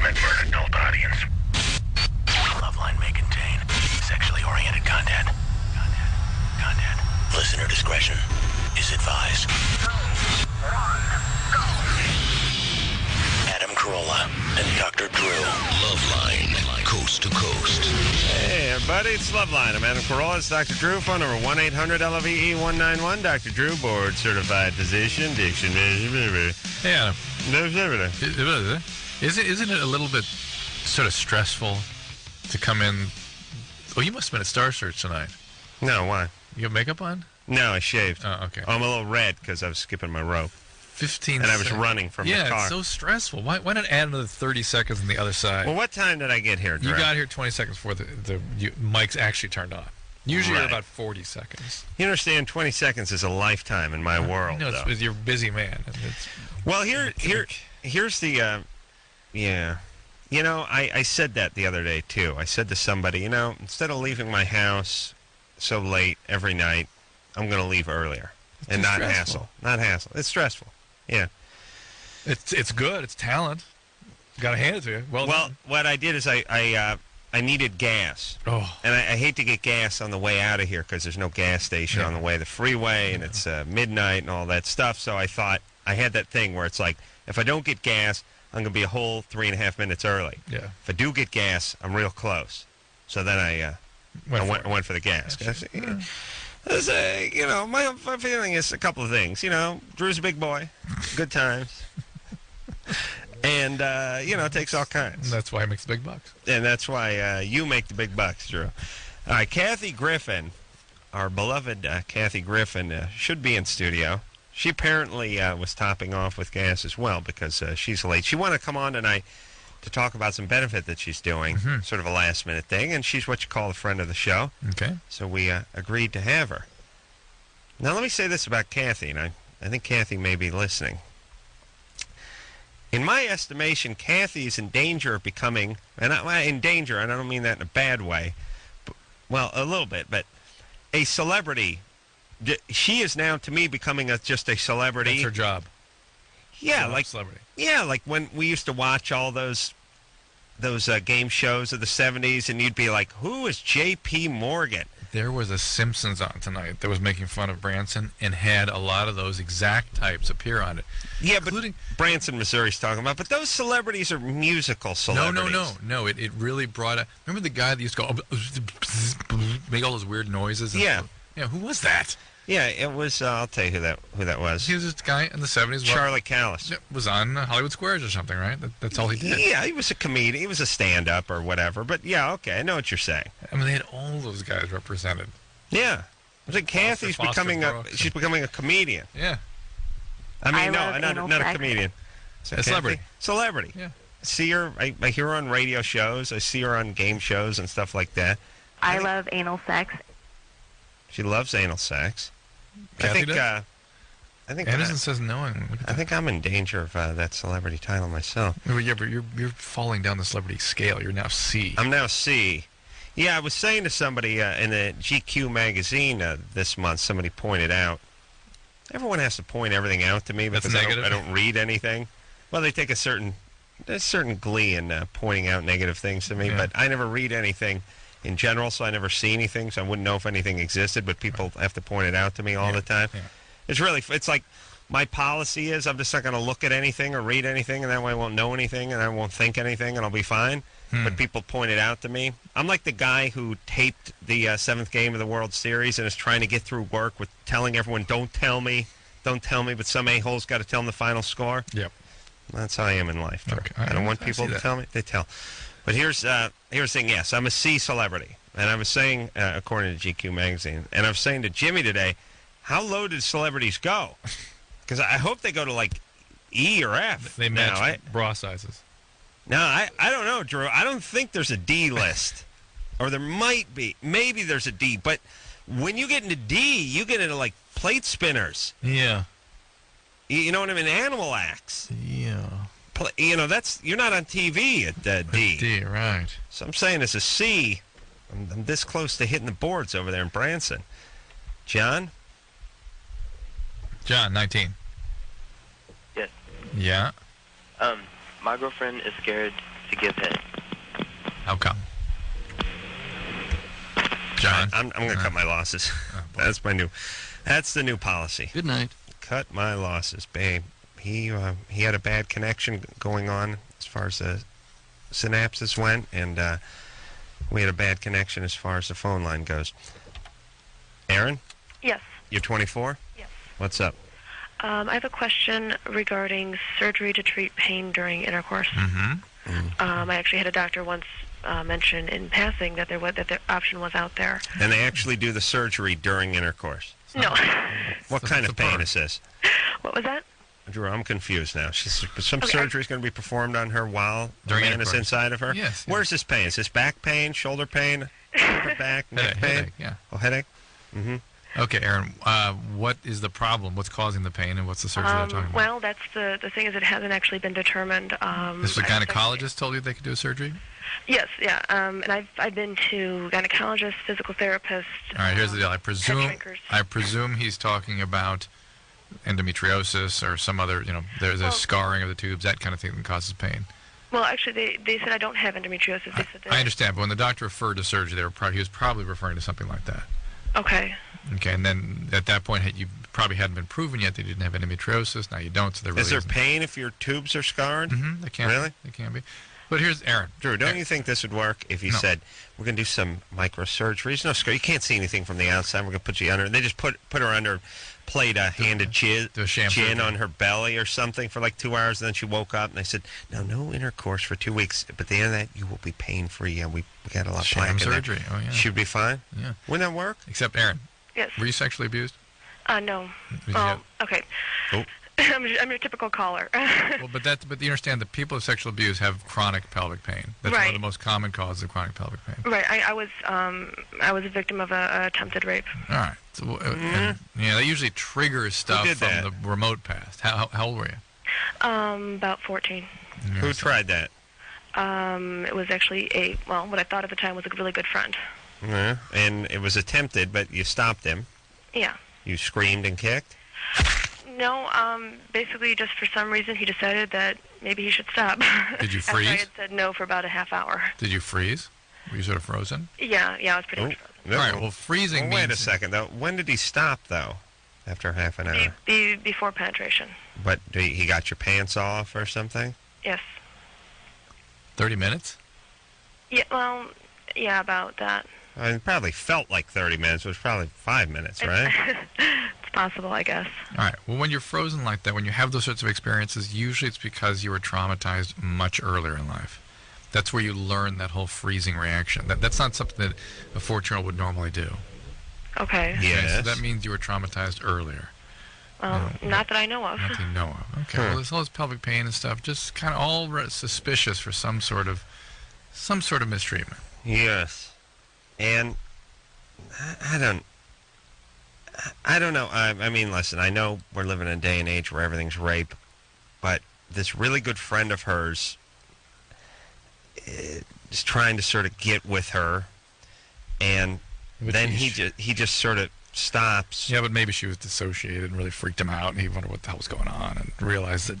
meant for an adult audience. Loveline may contain sexually oriented content. Listener discretion is advised. Adam Carolla and Dr. Drew. Loveline, coast to coast. Hey, everybody, it's Loveline. I'm Adam Carolla. It's Dr. Drew. Phone number 1-800-LOVE-191. Dr. Drew, board-certified physician, diction. Yeah. Isn't it a little bit sort of stressful to come in? Oh, you must have been at Star Search tonight. No, why? You have makeup on? No, I shaved. Oh, okay. I'm a little red because I was skipping my rope. 15 And I was running from the car. Yeah, it's so stressful. Why not add another 30 seconds on the other side? Well, what time did I get here, Drew? You got here 20 seconds before the mic's actually turned on. Usually Right. you're about 40 seconds. You understand, 20 seconds is a lifetime in my world, No, though. you're a busy man. Well, here's the, yeah. You know, I said that the other day, too. I said to somebody, instead of leaving my house so late every night, I'm going to leave earlier. And not hassle. Not hassle. It's stressful. Yeah. It's good. It's talent. Got to hand it to you. Well done. What I did is I needed gas. Oh. And I hate to get gas on the way out of here because there's no gas station on the way to the freeway, and it's midnight and all that stuff. So I thought I had that thing where it's like, if I don't get gas, I'm going to be a whole 3.5 minutes early. Yeah. If I do get gas, I'm real close. So then I went for the gas. My feeling is a couple of things. Drew's a big boy, good times, and it takes all kinds. That's why he makes the big bucks. And that's why you make the big bucks, Drew. All right, Kathy Griffin, our beloved Kathy Griffin, should be in studio. She apparently was topping off with gas as well because she's late. She wanted to come on tonight to talk about some benefit that she's doing, sort of a last-minute thing, and she's what you call a friend of the show. Okay. So we agreed to have her. Now, let me say this about Kathy, and I think Kathy may be listening. In my estimation, Kathy is in danger of becoming, and I don't mean that in a bad way, well, a little bit, but a celebrity. She is now, to me, becoming just a celebrity. That's her job. Yeah, like celebrity. Yeah, like when we used to watch all those game shows of the 70s, and you'd be like, who is J.P. Morgan? There was a Simpsons on tonight that was making fun of Branson and had a lot of those exact types appear on it. Yeah, including but Branson, Missouri's talking about. But those celebrities are musical celebrities. No. It really brought out. Remember the guy that used to go, make all those weird noises? Yeah. Yeah, who was that? Yeah, it was, I'll tell you who that was. He was this guy in the 70s. Charlie Callis. Was on Hollywood Squares or something, right? That's all he did. Yeah, he was a comedian. He was a stand-up or whatever. But, yeah, okay, I know what you're saying. I mean, they had all those guys represented. Yeah. I think Kathy's becoming a comedian. Yeah. I mean, not a comedian. A celebrity. Celebrity. Yeah. See her, I hear her on radio shows. I see her on game shows and stuff like that. I love anal sex. She loves anal sex. Kathy I think Anderson says no. I think I'm in danger of that celebrity title myself. Yeah, but you're falling down the celebrity scale. You're now C. I'm now C. Yeah, I was saying to somebody in the GQ magazine this month, somebody pointed out, everyone has to point everything out to me because I don't read anything. Well, they take a certain glee in pointing out negative things to me, but I never read anything in general, so I never see anything, so I wouldn't know if anything existed, but people have to point it out to me all the time. Yeah. It's like my policy is I'm just not going to look at anything or read anything, and that way I won't know anything, and I won't think anything, and I'll be fine. But people point it out to me. I'm like the guy who taped the seventh game of the World Series and is trying to get through work with telling everyone, don't tell me, but some a-hole's got to tell them the final score. Yep. That's how I am in life. Okay. I don't want people to tell me. They tell. But here's the thing. Yes, I'm a C celebrity. And I was saying, according to GQ magazine, and I was saying to Jimmy today, how low did celebrities go? Because I hope they go to like E or F. They match bra sizes. No, I don't know, Drew. I don't think there's a D list. Or there might be. Maybe there's a D. But when you get into D, you get into like plate spinners. Yeah. You know what I mean? Animal acts. Yeah. You're not on TV at D. D, right. So I'm saying as a C, I'm this close to hitting the boards over there in Branson. John? John, 19. Yes. Yeah. My girlfriend is scared to give head. How come? John? I'm going to cut my losses. That's the new policy. Good night. Cut my losses, babe. He had a bad connection going on as far as the synapses went, and we had a bad connection as far as the phone line goes. Aaron? Yes. You're 24? Yes. What's up? I have a question regarding surgery to treat pain during intercourse. I actually had a doctor once mention in passing that the option was out there. And they actually do the surgery during intercourse? No. What kind of pain is this? What was that? Drew, I'm confused now. Some surgery is going to be performed on her while the man is inside of her? Yes. Where's this pain? Is this back pain, shoulder pain, upper back, neck pain? Headache, yeah. Oh, headache? Okay, Aaron, what is the problem? What's causing the pain, and what's the surgery they're talking about? Well, that's the thing is it hasn't actually been determined. This the gynecologist told you they could do a surgery? Yes, yeah. And I've been to gynecologists, physical therapists. All right, here's the deal. head shrinkers. I presume he's talking about endometriosis or some other, there's a scarring of the tubes, that kind of thing that causes pain. Well, actually, they said I don't have endometriosis. They said that. I understand, but when the doctor referred to surgery, he was probably referring to something like that. Okay. Okay, and then at that point, you probably hadn't been proven yet that you didn't have endometriosis. Now you don't, so there really Is there isn't. pain if your tubes are scarred? Mm-hmm, they can. Really? They can be. But here's Aaron. Drew, don't you think this would work if you said, we're going to do some microsurgeries? No scar. You can't see anything from the outside. We're going to put you under. And they just put her under, played a handed chin on her belly or something for like 2 hours. And then she woke up and they said, no intercourse for 2 weeks. But at the end of that, you will be pain-free. And we got a lot of sham surgery. Oh, yeah. She'd be fine? Yeah. Wouldn't that work? Except, Aaron. Yes. Were you sexually abused? No. Okay. Oh. I'm your typical caller. Well, but you understand that people with sexual abuse have chronic pelvic pain. That's one of the most common causes of chronic pelvic pain. Right. I was a victim of a attempted rape. All right. So, that usually triggers stuff from the remote past. How old were you? About 14. Who tried that? It was actually what I thought at the time was a really good friend. Yeah. And it was attempted, but you stopped him. Yeah. You screamed and kicked? No, basically just for some reason he decided that maybe he should stop. Did you freeze? After I had said no for about a half hour. Did you freeze? Were you sort of frozen? Yeah, I was pretty much frozen. All right, well, freezing means... Wait a second, though. When did he stop, though? After half an hour? Before penetration. But he got your pants off or something? Yes. 30 minutes? Yeah, well, yeah, about that. I mean, it probably felt like 30 minutes. It was probably 5 minutes, right? It's possible, I guess. All right. Well, when you're frozen like that, when you have those sorts of experiences, usually it's because you were traumatized much earlier in life. That's where you learn that whole freezing reaction. That's not something that a 14-year-old would normally do. Okay. Yes. So that means you were traumatized earlier. Well, not that I know of. Not that you know of. Okay. Well, there's all this pelvic pain and stuff, just kind of all suspicious for some sort of mistreatment. Yes. And I don't know. I mean, listen, I know we're living in a day and age where everything's rape, but this really good friend of hers is trying to sort of get with her, and then he just sort of stops. Yeah, but maybe she was dissociated and really freaked him out, and he wondered what the hell was going on, and realized that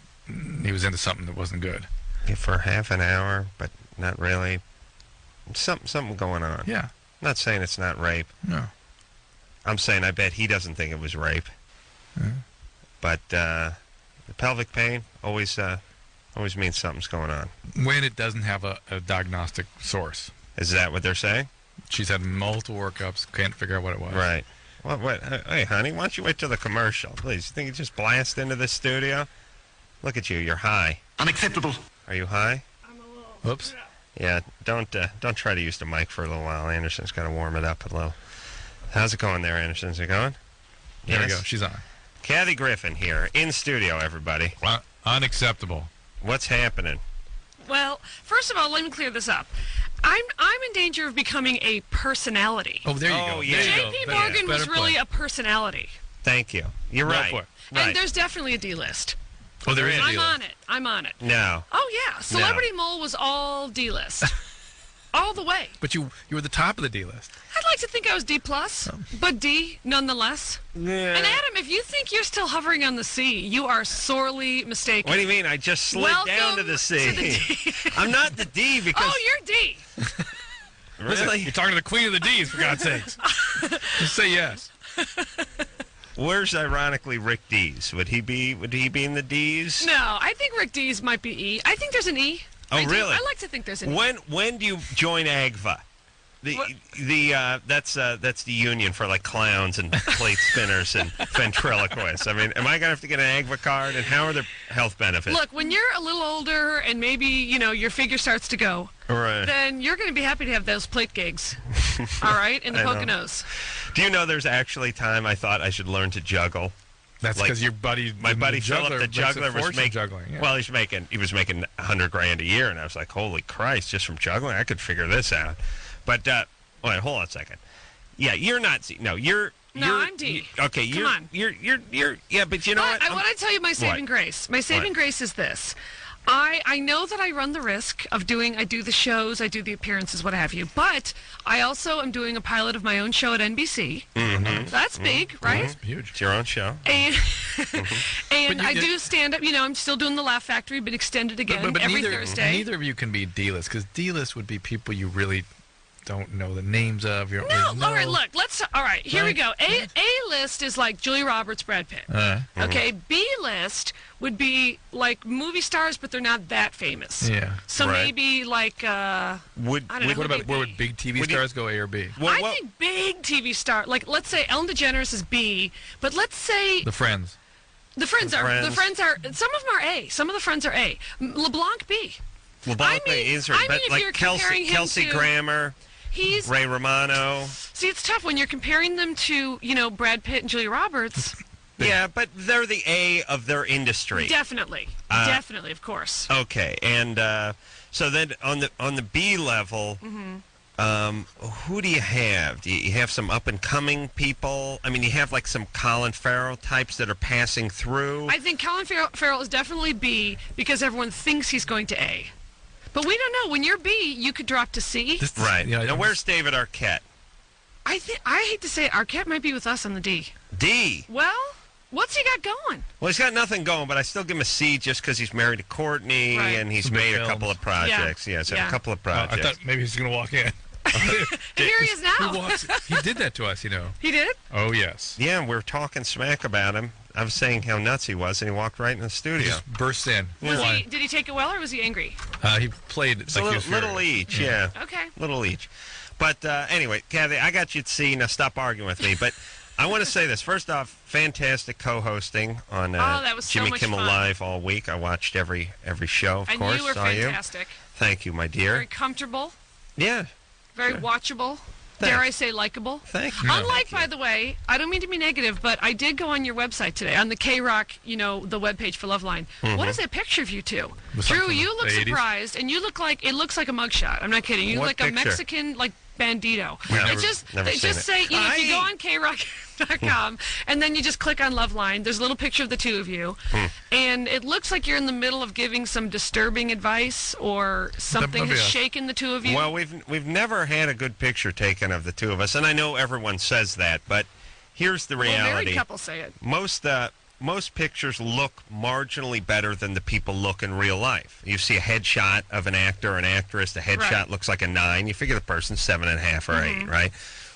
he was into something that wasn't good. Yeah, for half an hour, but not really. Something going on. Yeah. I'm not saying it's not rape. No. I'm saying I bet he doesn't think it was rape. Mm-hmm. But the pelvic pain always means something's going on. When it doesn't have a diagnostic source. Is that what they're saying? She's had multiple workups, can't figure out what it was. Right. What? Hey, honey, why don't you wait till the commercial, please? You think you just blast into this studio? Look at you, you're high. Unacceptable. Are you high? I'm a little... Whoops. Yeah, don't try to use the mic for a little while. Anderson's got to warm it up a little. How's it going there, Anderson? Is it going? There we go. She's on. Kathy Griffin here, in studio, everybody. Unacceptable. What's happening? Well, first of all, let me clear this up. I'm in danger of becoming a personality. Oh, there you go. Yeah. J.P. Morgan was really a personality. Thank you. You're right. For it. Right. And there's definitely a D-list. Oh, there is a I'm deal. on it. I'm on it. No. Oh, yeah. Celebrity Mole was all D-list. all the way. But you were the top of the D list. I'd like to think I was D+, but D nonetheless. Yeah. And Adam, if you think you're still hovering on the C, you are sorely mistaken. What do you mean? I just slid down to the C. To the D. I'm not the D because... Oh, you're D. Really? You're talking to the queen of the D's, for God's sakes. Just say yes. Where's ironically Rick D's? Would he be in the D's? No, I think Rick D's might be E. I think there's an E. Oh, really? I like to think there's an E. When do you join AGVA? That's the union for like clowns and plate spinners and ventriloquists. I mean, am I gonna have to get an AGVA card? And how are the health benefits? Look, when you're a little older and maybe your figure starts to go, right, then you're going to be happy to have those plate gigs. All right, in the Poconos. Do you know there's actually time I thought I should learn to juggle? That's because your buddy, my buddy Philip, the juggler, was making juggling. Yeah. Well, he was making $100,000 a year, and I was like, holy Christ, just from juggling, I could figure this out. But wait, hold on a second. Yeah, you're not. No, you're. I'm D. Okay, Come on. You're. Yeah, but you know what? I want to tell you my saving grace. My saving grace is this. I know that I run the risk of I do the shows, I do the appearances, what have you, but I also am doing a pilot of my own show at NBC. Mm-hmm. That's big, right? That's huge. It's your own show. And, and I do stand-up, I'm still doing the Laugh Factory, but extended again but every Thursday. Neither of you can be D-list, because D-list would be people you really don't know the names of. You don't No, really know. all right, look, all right, here we go. A-list is like Julia Roberts, Brad Pitt. Okay, B-list would be like movie stars, but they're not that famous. Yeah. So maybe like, where would big TV stars go, A or B? I think big TV star, like let's say Ellen DeGeneres is B, but let's say The Friends. The Friends are some of them are A. Some of the Friends are A. LeBlanc B. LeBlanc B is but if like you're comparing Kelsey him to, Grammer. He's Ray Romano. See, it's tough when you're comparing them to, Brad Pitt and Julia Roberts. Yeah, but they're the A of their industry. Definitely, of course. Okay, and so then on the B level, who do you have? Do you have some up and coming people? I mean, you have like some Colin Farrell types that are passing through. I think Colin Farrell is definitely B because everyone thinks he's going to A. But we don't know. When you're B, you could drop to C. Right. Now, where's David Arquette? I hate to say it, Arquette might be with us on the D. D? Well, what's he got going? Well, he's got nothing going, but I still give him a C just because he's married to Courtney and he's made a couple of projects. Yeah, a couple of projects. I thought maybe he's going to walk in. Here he is now. He did that to us, He did? Oh, yes. Yeah, we were talking smack about him. I was saying how nuts he was, and he walked right in the studio. He just burst in. Did he take it well, or was he angry? He played a little each, yeah. Okay. Little each. But anyway, Kathy, I got you at C. Now stop arguing with me. But I want to say this. First off, fantastic co-hosting on that was Jimmy so much Kimmel fun. Live all week. I watched every show, of course. And you were fantastic. Thank you, my dear. Very comfortable. Yeah. Very watchable. Dare I say likable? Thank you. Unlike, by the way, I don't mean to be negative, but I did go on your website today, on the K-Rock, the webpage for Loveline. What is that picture of you two? Drew, you look surprised, and you look like, it looks like a mugshot. I'm not kidding. You look like a Mexican, like, bandito. Just say, if you go on krock.com and then you just click on Loveline, there's a little picture of the two of you, and it looks like you're in the middle of giving some disturbing advice or something has shaken the two of you. Well, we've never had a good picture taken of the two of us, and I know everyone says that, but here's the reality. Married couples say it. Most pictures look marginally better than the people look in real life. You see a headshot of an actor or an actress, the headshot looks like a 9. You figure the person's 7.5 or 8, right?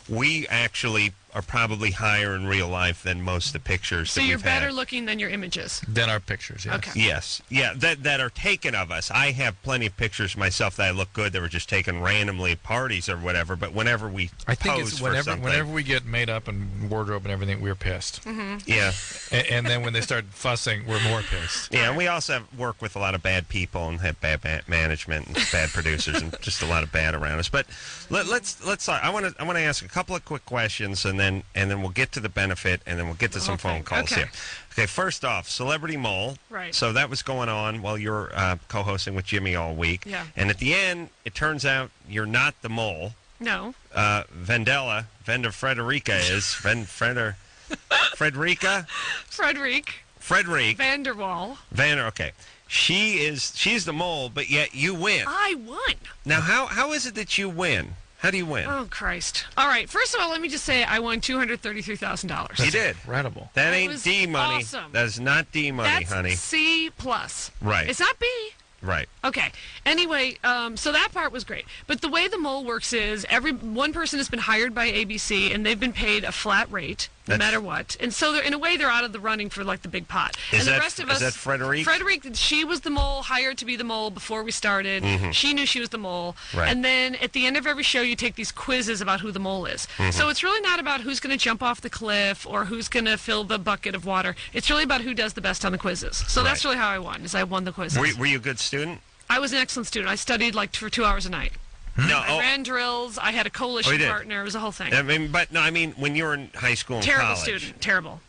We actually are probably higher in real life than most of the pictures that we've had. So you're better looking than your images? Than our pictures, yes. Okay. Yes. Yeah, that are taken of us. I have plenty of pictures myself that I look good that were just taken randomly at parties or whatever, but whenever we pose for something. Whenever we get made up and wardrobe and everything, we're pissed. Yeah. And then when they start fussing, we're more pissed. Yeah, and we also work with a lot of bad people and have bad management and bad producers and just a lot of bad around us. But let's I want to ask a couple of quick questions and then we'll get to the benefit and then we'll get to some phone calls here. Okay, first off, Celebrity Mole. Right. So that was going on while you were co-hosting with Jimmy all week. Yeah. And at the end, it turns out you're not the mole. No. Frederica is. Frederica? Frederic. Frederick Vanderwall. Okay. She's the mole, but yet you win. I won. Now, how is it that you win? How do you win? Oh, Christ. All right. First of all, let me just say I won $233,000. You did. Incredible. That ain't D money. Awesome. That is not D money, That's honey. C+. Right. It's not B. Right. Okay. Anyway, so that part was great. But the way the mole works is one person has been hired by ABC, and they've been paid a flat rate no matter what. And so in a way, they're out of the running for like the big pot. Is the rest of us, that Frederick? Frederick, she was the mole, hired to be the mole before we started. Mm-hmm. She knew she was the mole. Right. And then at the end of every show, you take these quizzes about who the mole is. Mm-hmm. So it's really not about who's going to jump off the cliff or who's going to fill the bucket of water. It's really about who does the best on the quizzes. So that's really how I won, is I won the quizzes. Were you a good student? I was an excellent student. I studied like for 2 hours a night. I ran drills. I had a coalition partner. It was a whole thing. I mean, when you were in high school and terrible college. Student. Terrible.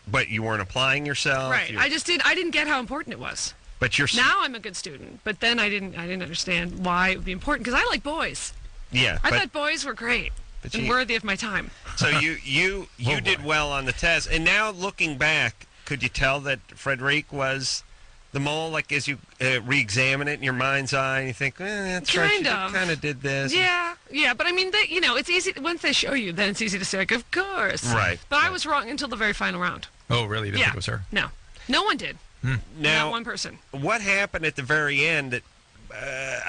But you weren't applying yourself. Right. I didn't get how important it was. But now I'm a good student. But then I didn't understand why it would be important because I like boys. Yeah. I thought boys were great and worthy of my time. So you did well on the test, and now looking back, could you tell that Frederick was the mole, like as you re-examine it in your mind's eye, and you think, that's right, she kind of did this. Yeah, but I mean, it's easy. Once they show you, then it's easy to say, like, of course. Right. But I was wrong until the very final round. Oh, really? You didn't think it was her? No. No one did. Now, not one person. What happened at the very end that,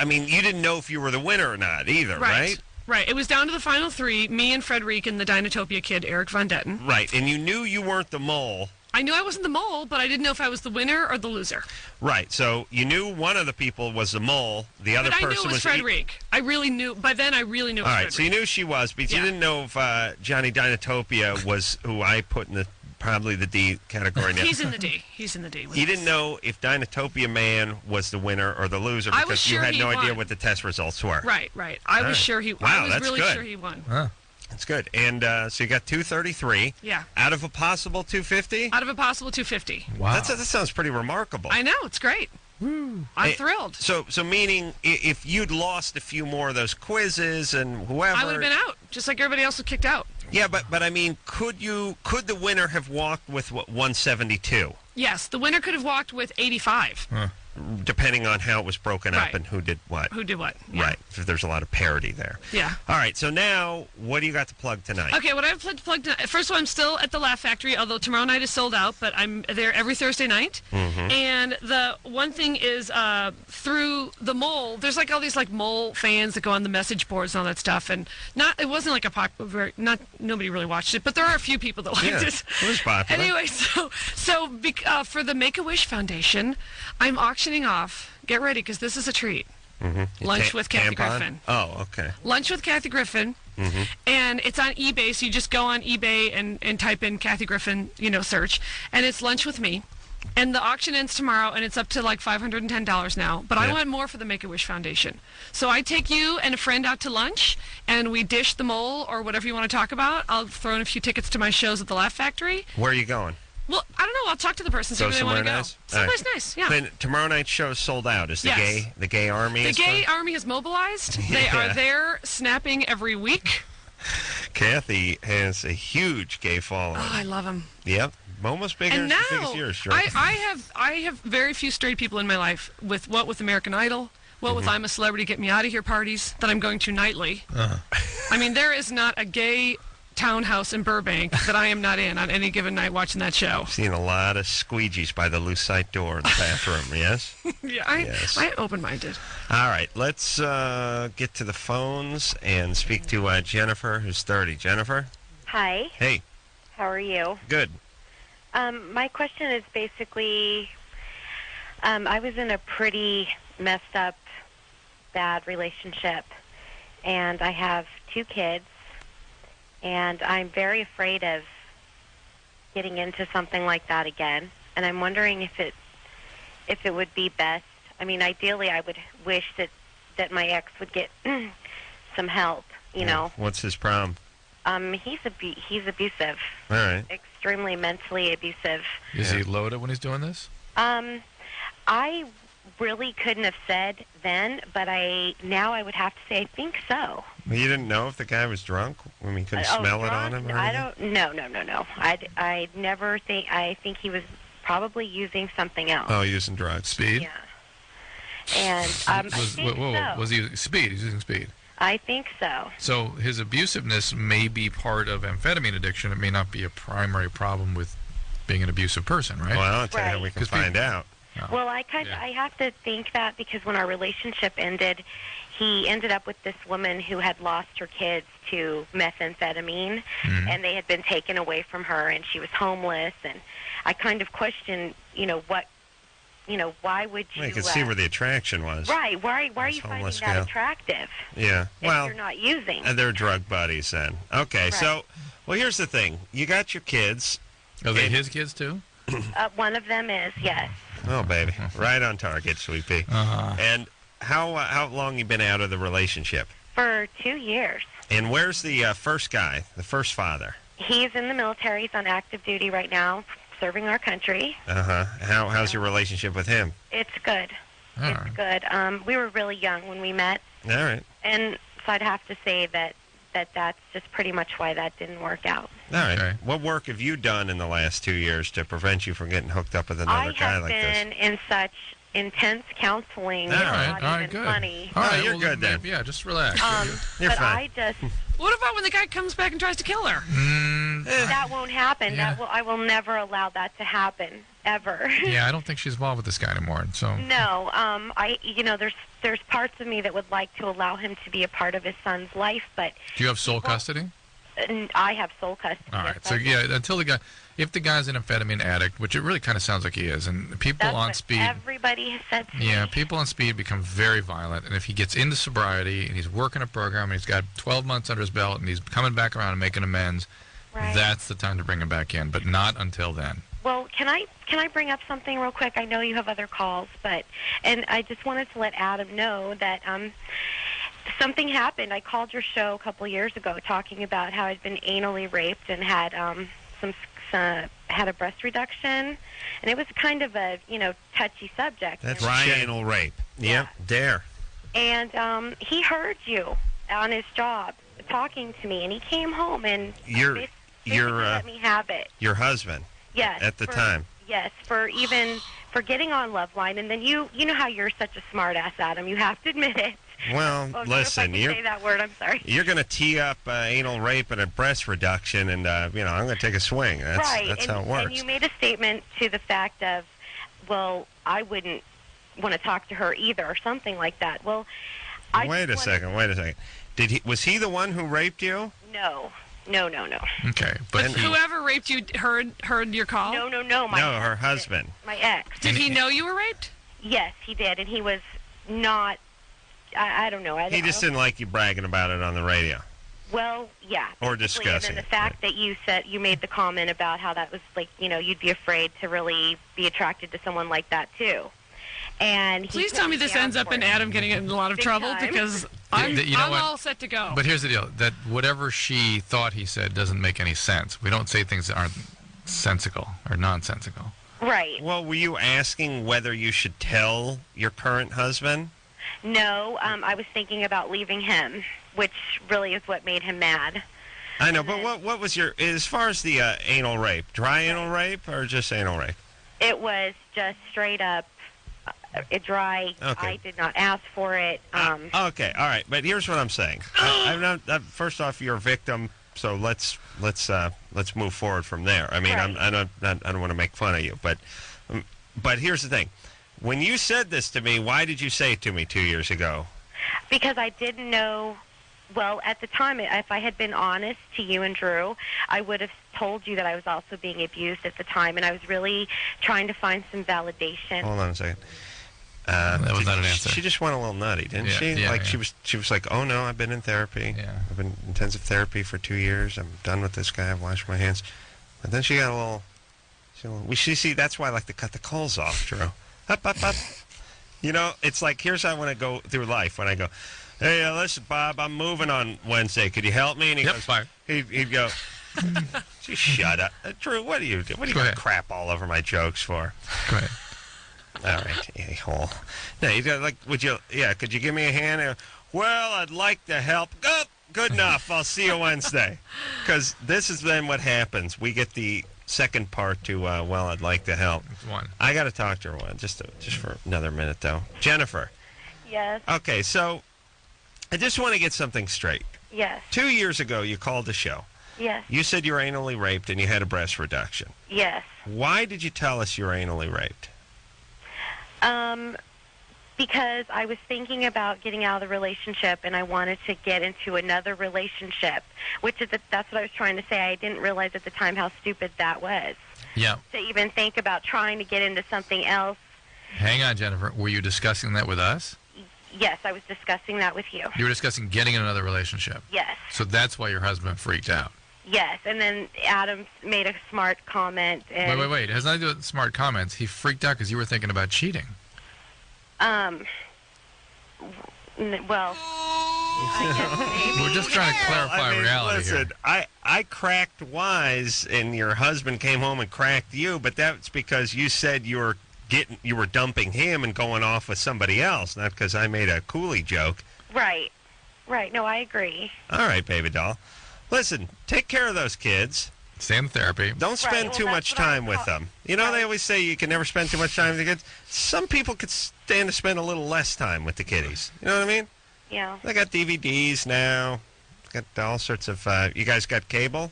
you didn't know if you were the winner or not either, right? Right. It was down to the final three, me and Frederick and the Dinotopia kid, Eric Von Detten. Right, and you knew you weren't the mole. I knew I wasn't the mole, but I didn't know if I was the winner or the loser. Right. So you knew one of the people was the mole. The other person was... I knew it was Frederick. I really knew. By then, I really knew it was Frederick. All right. So you knew she was, but you didn't know if Johnny Dinotopia was who I put in probably the D category now. He's in the D. You didn't know if Dinotopia Man was the winner or the loser because you had no idea what the test results were. Right. I was sure he won. Wow, I was really sure he won. Huh. That's good. And so you got 233. Yeah. Out of a possible 250? Out of a possible 250. Wow. That sounds pretty remarkable. I know. It's great. I'm thrilled. So meaning if you'd lost a few more of those quizzes and whoever... I would have been out, just like everybody else was kicked out. Yeah, but I mean, could the winner have walked with 172? Yes, the winner could have walked with 85. Huh. Depending on how it was broken up and who did what. Yeah. Right. If there's a lot of parity there. Yeah. All right. So now, what do you got to plug tonight? Okay, what I have plugged tonight. First of all, I'm still at the Laugh Factory, although tomorrow night is sold out, but I'm there every Thursday night. Mm-hmm. And the one thing is through the mole, there's like all these like mole fans that go on the message boards and all that stuff. And it wasn't like nobody really watched it, but there are a few people that liked it. It was popular. Anyway, so for the Make-A-Wish Foundation, I'm auctioning off, get ready because this is a treat, Lunch with Kathy Griffin. Oh, okay. Lunch with Kathy Griffin, and it's on eBay, so you just go on eBay and type in Kathy Griffin, search, and it's Lunch with Me. And the auction ends tomorrow, and it's up to like $510 now. But I want more for the Make-A-Wish Foundation. So I take you and a friend out to lunch, and we dish the mole or whatever you want to talk about. I'll throw in a few tickets to my shows at the Laugh Factory. Where are you going? Well, I don't know. I'll talk to the person, see where they want to go. Nice? Someplace nice, yeah. Then tomorrow night's show is sold out. Is the gay army? The gay army is mobilized. They are there snapping every week. Kathy has a huge gay following. Oh, I love them. Yep. Almost bigger and now, as yours, right? I have very few straight people in my life with American Idol, with I'm a Celebrity, Get Me Out of Here parties that I'm going to nightly. I mean, there is not a gay townhouse in Burbank that I am not in on any given night watching that show. I've seen a lot of squeegees by the Lucite door in the bathroom, yes? Yeah, I'm open-minded. All right, let's get to the phones and speak to Jennifer, who's 30. Jennifer? Hi. Hey. How are you? Good. My question is basically, I was in a pretty messed up, bad relationship, and I have 2 kids, and I'm very afraid of getting into something like that again. And I'm wondering if it would be best. I mean, ideally, I would wish that my ex would get some help. You know. What's his problem? He's abusive. All right. Extremely mentally abusive. Is he loaded when he's doing this? I really couldn't have said then, but now I would have to say I think so. Well, you didn't know if the guy was drunk when we couldn't smell drunk? it on him? Or I don't. No. I never think. I think he was probably using something else. Oh, using drugs. Speed? Yeah. And I think so. Was he speed? He's using speed. I think so. So his abusiveness may be part of amphetamine addiction. It may not be a primary problem with being an abusive person, right? Well, I'll tell you how we can find out. Well, I have to think that because when our relationship ended, he ended up with this woman who had lost her kids to methamphetamine, and they had been taken away from her, and she was homeless. And I kind of questioned, why would you? Well, you can see where the attraction was. Right. Why are you finding that attractive? Yeah. If you're not using. And they're drug buddies then. Okay. Right. So, here's the thing. You got your kids. Are they his kids too? One of them is, yes. Oh, baby. Right on target, sweet pea. And how long you been out of the relationship? For 2 years. And where's the first guy, the first father? He's in the military. He's on active duty right now, serving our country. How's your relationship with him? It's good. It's good. We were really young when we met. All right. And so I'd have to say that's just pretty much why that didn't work out. All right. Okay. What work have you done in the last 2 years to prevent you from getting hooked up with another guy like this? I have been in such intense counseling. All right, good. Funny. All right, you're good then. Yeah, just relax. You're fine. What about when the guy comes back and tries to kill her? That won't happen. Yeah. I will never allow that to happen ever. Yeah, I don't think she's involved with this guy anymore. So no, there's parts of me that would like to allow him to be a part of his son's life, but do you have sole custody? I have sole custody. All right. So if the guy's an amphetamine addict, which it really kind of sounds like he is, and people on speed, everybody has said to me. Yeah, people on speed become very violent, and if he gets into sobriety and he's working a program and he's got 12 months under his belt and he's coming back around and making amends, that's the time to bring him back in, but not until then. Well, can I bring up something real quick? I know you have other calls, and I just wanted to let Adam know that something happened. I called your show a couple years ago talking about how I'd been anally raped and had had a breast reduction, and it was kind of a touchy subject. That's anal rape. Yep, dare. And he heard you on his job talking to me, and he came home and let me have it. Your husband. Yes. At the time. Yes, for getting on Loveline, and then you know how you're such a smart ass, Adam. You have to admit it. Well, listen, you're say that word. I'm sorry. You're going to tee up anal rape and a breast reduction, and I'm going to take a swing. That's how it works. And you made a statement to the fact of, well, I wouldn't want to talk to her either, or something like that. Well, wait a second. Was he the one who raped you? No. Okay, but whoever raped you heard your call? No. Her husband. My ex. Did he know you were raped? Yes, he did, and he was not. I don't know. He just didn't like you bragging about it on the radio. Well, yeah. Or discussing. And then the fact that you made the comment about how that was like, you'd be afraid to really be attracted to someone like that too. And please tell me this ends up in Adam getting in a lot of trouble because I'm all set to go. But here's the deal: that whatever she thought he said doesn't make any sense. We don't say things that aren't sensical or nonsensical. Right. Well, were you asking whether you should tell your current husband? No, I was thinking about leaving him, which really is what made him mad. I know, but what was as far as the anal rape, dry anal rape or just anal rape? It was just straight up dry. Okay. I did not ask for it. Okay, all right, but here's what I'm saying. First off, you're a victim, so let's move forward from there. I mean, right. I don't want to make fun of you, but here's the thing. When you said this to me, why did you say it to me 2 years ago? Because I didn't know. Well, at the time, if I had been honest to you and Drew, I would have told you that I was also being abused at the time, and I was really trying to find some validation. Hold on a second. That was not an answer. She just went a little nutty, didn't she? Yeah, she was like, "Oh no, I've been in therapy. Yeah. I've been in intensive therapy for 2 years. I'm done with this guy. I've washed my hands." But then she got a little. See, that's why I like to cut the calls off, Drew. Up. It's like, here's how I want to go through life. When I go, hey, listen, Bob, I'm moving on Wednesday. Could you help me? And he goes, fine. He'd go, just shut up. Drew, what do you do? What are you going to crap all over my jokes for? Go ahead. All right, a-hole. No, he's got could you give me a hand? Well, I'd like to help. Oh, good enough. I'll see you Wednesday. Because this is then what happens. We get the second part to, well, I'd like to help. One. I got to talk to her just for another minute, though. Jennifer. Yes. Okay, so I just want to get something straight. Yes. 2 years ago, you called the show. Yes. You said you were anally raped and you had a breast reduction. Yes. Why did you tell us you were anally raped? Because I was thinking about getting out of the relationship and I wanted to get into another relationship, that's what I was trying to say. I didn't realize at the time how stupid that was. Yeah. To even think about trying to get into something else. Hang on, Jennifer. Were you discussing that with us? Yes, I was discussing that with you. You were discussing getting in another relationship? Yes. So that's why your husband freaked out? Yes, and then Adam made a smart comment. And Wait. It has nothing to do with smart comments. He freaked out because you were thinking about cheating. Well, I guess maybe. We're just trying to clarify reality listen, here. I cracked wise, and your husband came home and cracked you, but that's because you said you were dumping him and going off with somebody else, not because I made a coolie joke. Right. No, I agree. All right, baby doll. Listen, take care of those kids. Stay in therapy. Don't spend too much time with them. You know, they always say you can never spend too much time with the kids. Some people could stand to spend a little less time with the kiddies. You know what I mean? Yeah. They got DVDs now. Got all sorts of... you guys got cable?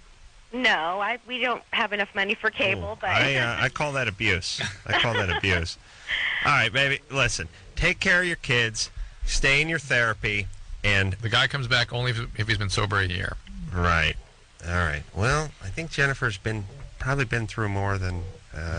No, we don't have enough money for cable, but... I call that abuse. All right, baby, listen. Take care of your kids. Stay in your therapy. And the guy comes back only if he's been sober a year. Right. All right. Well, I think Jennifer's probably been through more than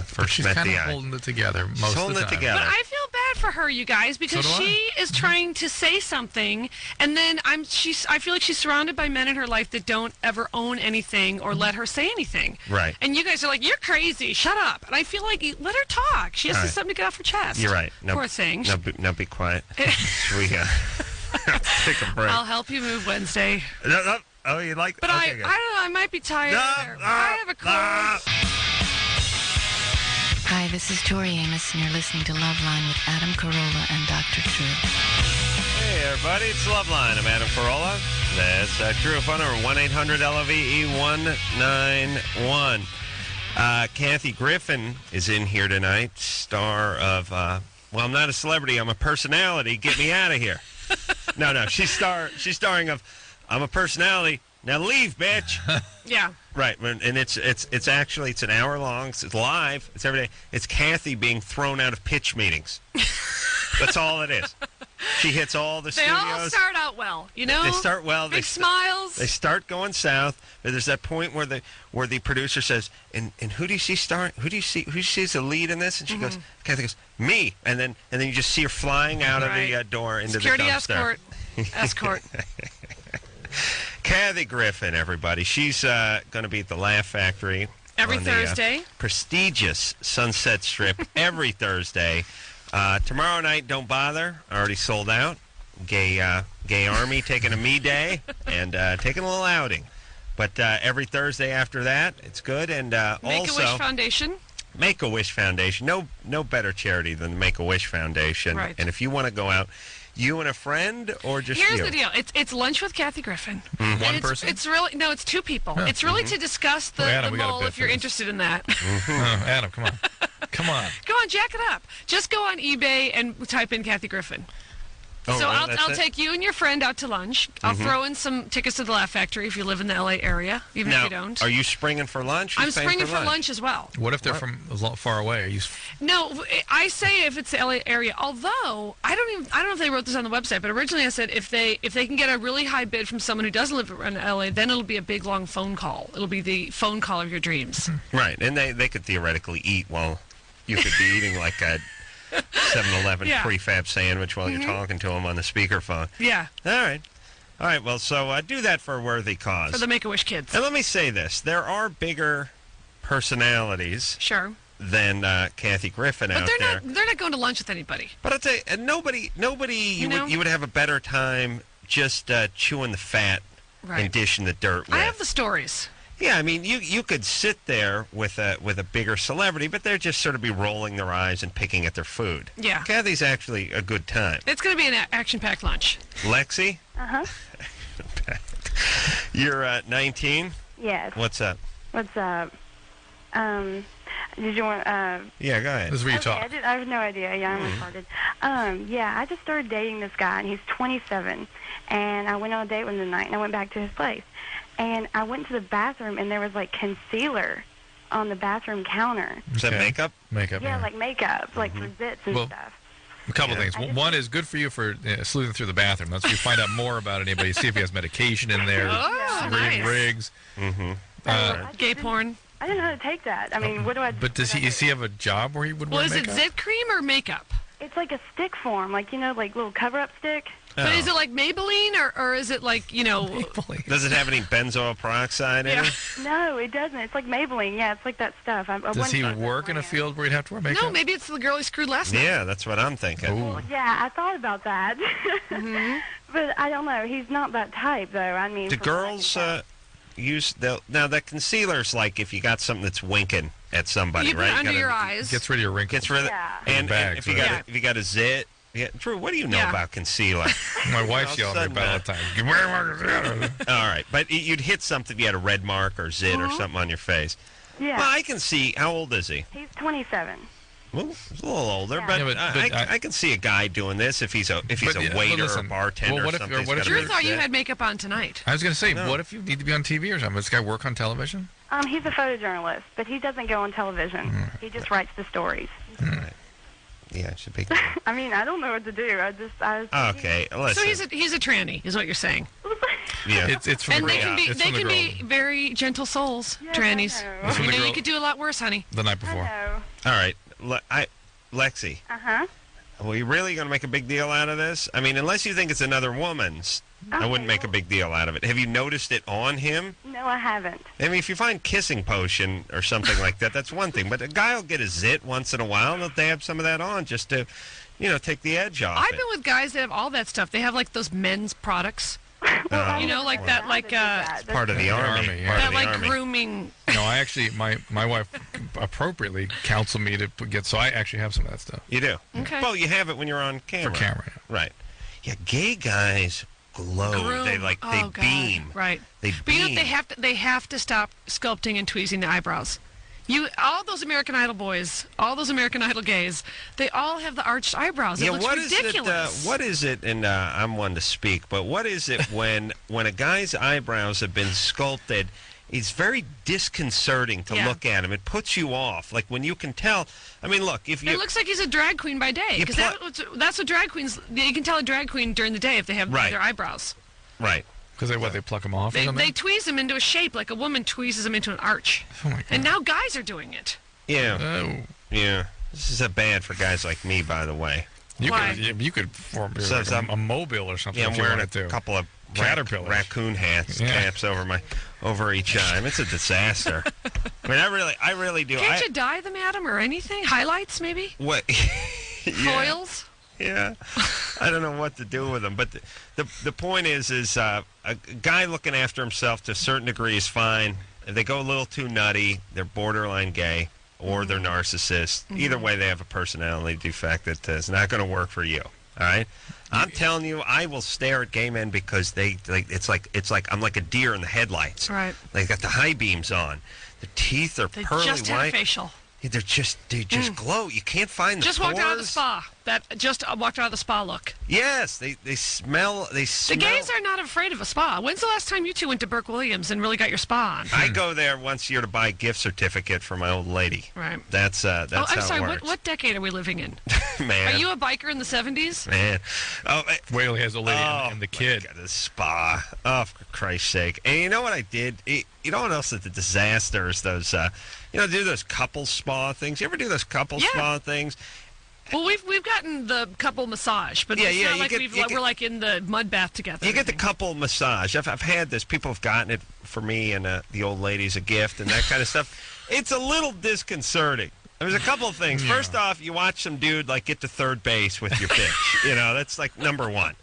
first met the eye. She's kind of holding it together most of the time. Holding it together. But I feel bad for her, you guys, because she is trying to say something, and then I feel like she's surrounded by men in her life that don't ever own anything or let her say anything. Right. And you guys are like, you're crazy, shut up. And I feel like, let her talk. She has something to get off her chest. You're right. No, poor thing. No, be quiet. We take a break. I'll help you move Wednesday. No. Oh, you like... But okay, I don't know, I might be tired. I have a cold. Hi, this is Tori Amos, and you're listening to Loveline with Adam Carolla and Dr. Drew. Hey, everybody, it's Loveline. I'm Adam Carolla. That's Drew. Phone number 1-800-LOVE-191. Kathy Griffin is in here tonight, star of... well, I'm not a celebrity. I'm a personality. Get me out of here. No. She's starring of... I'm a personality. Now leave, bitch. Yeah. Right, and it's actually an hour long. It's live. It's every day. It's Kathy being thrown out of pitch meetings. That's all it is. She hits all the studios. They all start out well, you know. They start well. Big smiles. They start going south. But there's that point where the producer says, "And who do you see starring? Who sees the lead in this?" And she goes, Kathy goes, "Me." And then you just see her flying out of the door into Security the dumpster. Escort. Kathy Griffin, everybody. She's going to be at the Laugh Factory every on Thursday. The prestigious Sunset Strip every Thursday. Tomorrow night, don't bother. Already sold out. Gay Army taking a me day and taking a little outing. But every Thursday after that, it's good. And Make-A-Wish Foundation. Make-A-Wish Foundation. No better charity than the Make-A-Wish Foundation. Right. And if you want to go out, you and a friend, or just Here's you? the deal. It's lunch with Kathy Griffin. One person? It's really it's two people. Yeah. It's really to discuss the mole if you're interested in that. Adam, come on. Come on. Go on, jack it up. Just go on eBay and type in Kathy Griffin. Oh, so really? I'll take you and your friend out to lunch. I'll throw in some tickets to the Laugh Factory if you live in the LA area, even if you don't. Are you springing for lunch? I'm springing for lunch as well. What if they're from far away? Are you... No, I say if it's the LA area. Although I don't know if they wrote this on the website, but originally I said if they can get a really high bid from someone who doesn't live in LA, then it'll be a big long phone call. It'll be the phone call of your dreams. Right, and they could theoretically eat while you could be eating like a 7-Eleven prefab sandwich while you're talking to them on the speakerphone. Yeah. All right. Well, so do that for a worthy cause. For the Make-A-Wish kids. And let me say this: there are bigger personalities. Sure. Than Kathy Griffin out there. But they're not going to lunch with anybody. But I'd say nobody you would have a better time just chewing the fat and dishing the dirt with. I have the stories. Yeah, I mean, you could sit there with a bigger celebrity, but they're just sort of be rolling their eyes and picking at their food. Yeah. Kathy's actually a good time. It's going to be an action-packed lunch. Lexi? Uh-huh. You're 19? Yes. What's up? What's up? Did you want? Yeah, go ahead. This is where you talk. I have no idea. Yeah, I'm retarded. Yeah, I just started dating this guy, and he's 27. And I went on a date with him tonight, and I went back to his place. And I went to the bathroom, and there was, like, concealer on the bathroom counter. Is that makeup? Makeup, Yeah, like makeup, like for zits and stuff. A couple things. One is good for you for sleuthing through the bathroom. That's where you find out more about anybody. See if he has medication in there. Nice. Rigs. Gay porn. I didn't know how to take that. I mean, what do I do? But does he have a job where he would wear Well, is makeup? it zit cream or makeup? It's like a stick form, like, like little cover-up stick. But is it like Maybelline, or is it like, Does it have any benzoyl peroxide in it? No, it doesn't. It's like Maybelline. Yeah, it's like that stuff. Does he work in a field where he'd have to wear makeup? No, maybe it's the girl he screwed last night. Yeah, that's what I'm thinking. Well, yeah, I thought about that. But I don't know. He's not that type, though. I mean, Do girls use... Now, that concealer's like if you got something that's winking at somebody, you put right? it under your eyes. Gets rid of your wrinkles. Gets rid of... And if you got a zit... Yeah, Drew, what do you know about concealer? My wife's yelling at me all the time. All right, but you'd hit something, you had a red mark or zit or something on your face. Yeah. Well, I can see... How old is he? He's 27. Well, he's a little older, but I can see a guy doing this if he's a waiter or bartender or something. Drew thought you had makeup on tonight. I was going to say, what if you need to be on TV or something? Does this guy work on television? He's a photojournalist, but he doesn't go on television. He just writes the stories. Right. Yeah, it should be good. I mean, I don't know what to do. Okay, listen. So he's a tranny, is what you're saying. Yeah, it's from and the they can be very gentle souls, trannies. You could do a lot worse, honey. The night before. All right, Lexi. Uh-huh. Are we really going to make a big deal out of this? I mean, unless you think it's another woman's, I wouldn't make a big deal out of it. Have you noticed it on him? No, I haven't. I mean, if you find kissing potion or something like that, that's one thing. But a guy will get a zit once in a while, and they'll dab some of that on just to, take the edge off. I've been with guys that have all that stuff. They have like those men's products. Like that, like it's part of the army. That like grooming. No, I actually, my wife appropriately counseled me to get. So I actually have some of that stuff. You do. Okay. Well, you have it when you're on camera. For camera, right? Yeah, gay guys glow. They beam. Right. They but beam. They have to stop sculpting and tweezing the eyebrows. All those American Idol boys, all those American Idol gays, they all have the arched eyebrows. It looks ridiculous. What is it? And I'm one to speak, but what is it when a guy's eyebrows have been sculpted? It's very disconcerting to look at him. It puts you off. Like when you can tell. I mean, look, if you. It looks like he's a drag queen by day because that's what drag queens. You can tell a drag queen during the day if they have their eyebrows. Right. Because they pluck them off? They tweeze them into a shape like a woman tweezes them into an arch. Oh my God. And now guys are doing it. Yeah. Oh. Yeah. This is bad for guys like me, by the way. You could form a mobile or something. Yeah, I'm wearing a couple of raccoon hats, caps over each eye. It's a disaster. I mean, I really do. Can't you dye them, Adam, or anything? Highlights, maybe? What? Foils? Yeah, I don't know what to do with them, but the point is a guy looking after himself to a certain degree is fine. If they go a little too nutty, they're borderline gay or they're narcissists. Either way, they have a personality defect that is not going to work for you. All right, I'm telling you, I will stare at gay men because it's like I'm like a deer in the headlights. Right. They got the high beams on. The teeth are pearly just white. Had a facial. They just glow. You can't find the just pores. Walked out of the spa. Walked out of the spa look. Yes, they smell. The gays are not afraid of a spa. When's the last time you two went to Burke Williams and really got your spa on? I go there once a year to buy a gift certificate for my old lady. Right. That's I'm sorry. It works. What decade are we living in? Man. Are you a biker in the 70s? Man. Wait till he has a lady and the kid. God, the spa. Oh, for Christ's sake. And you know what I did? You know what else is a disaster is those, do those couple spa things. You ever do those couple spa things? Well, we've gotten the couple massage, but it's not like we're like in the mud bath together. You get the couple massage. I've had this. People have gotten it for me and the old ladies a gift and that kind of stuff. It's a little disconcerting. There's a couple of things. Yeah. First off, you watch some dude get to third base with your bitch. That's like number one.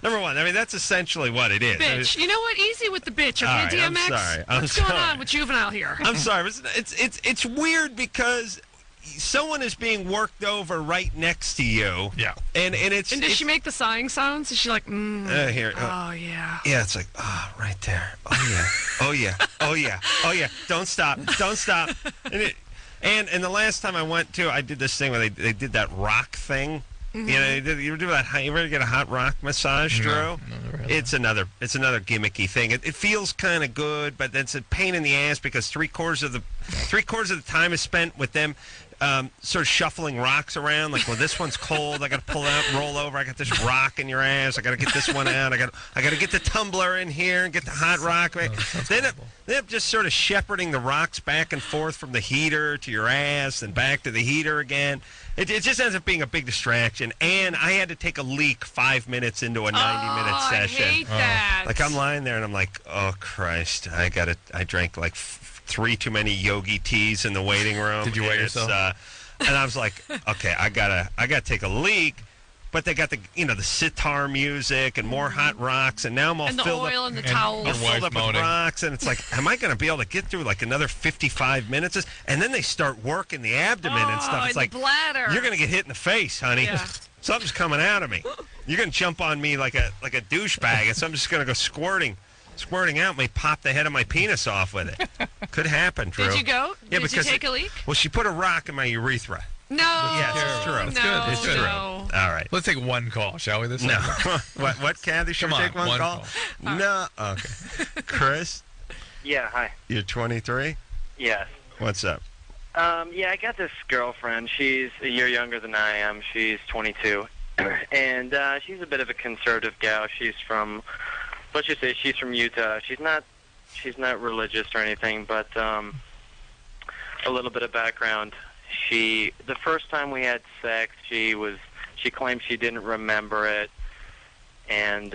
Number one. I mean, that's essentially what it is. Bitch. You know what? Easy with the bitch, okay, right, DMX? I'm sorry. What's going on with Juvenile here? I'm sorry. It's weird because someone is being worked over right next to you. Yeah. And it's... And does she make the sighing sounds? Is she like, here. oh, yeah. Yeah, it's like, right there. Oh, yeah. Oh, yeah. Oh, yeah. Oh, yeah. Don't stop. Don't stop. And the last time I went to, I did this thing where they did that rock thing. Mm-hmm. You do that. You ever get a hot rock massage, Drew? No, really. It's another gimmicky thing. It feels kind of good, but it's a pain in the ass because three-quarters of the time is spent with them sort of shuffling rocks around. Like, well, this one's cold. I got to pull out, roll over. I got this rock in your ass. I got to get this one out. I got to get the tumbler in here and get the hot rock. They're just sort of shepherding the rocks back and forth from the heater to your ass and back to the heater again. It just ends up being a big distraction. And I had to take a leak 5 minutes into a 90-minute session. I hate that. Like, I'm lying there and I'm like, oh, Christ. I drank like 3 too many yogi teas in the waiting room. Did you weigh yourself? And I was like, okay, I gotta take a leak. But they got the sitar music and more hot rocks, and now I'm all and the filled oil up. and the towels. I'm filled up with rocks, and it's like, am I going to be able to get through like another 55 minutes? And then they start working the abdomen and stuff. It's and like, the bladder. You're going to get hit in the face, honey. Yeah. Something's coming out of me. You're going to jump on me like a douchebag, and so I'm just going to go squirting out, may pop the head of my penis off with it. Could happen, Drew. Did you go? Yeah, Did you take a leak? Well, she put a rock in my urethra. No. Yes, it's true. It's good. It's true. No. All right. Let's take one call, shall we? No. What, Kathy? Should we take one call? No. Okay. Chris? Yeah, hi. You're 23? Yes. What's up? Yeah, I got this girlfriend. She's a year younger than I am. She's 22. And she's a bit of a conservative gal. She's from, let's just say she's from Utah. She's not religious or anything, but a little bit of background. The first time we had sex, she claimed she didn't remember it, and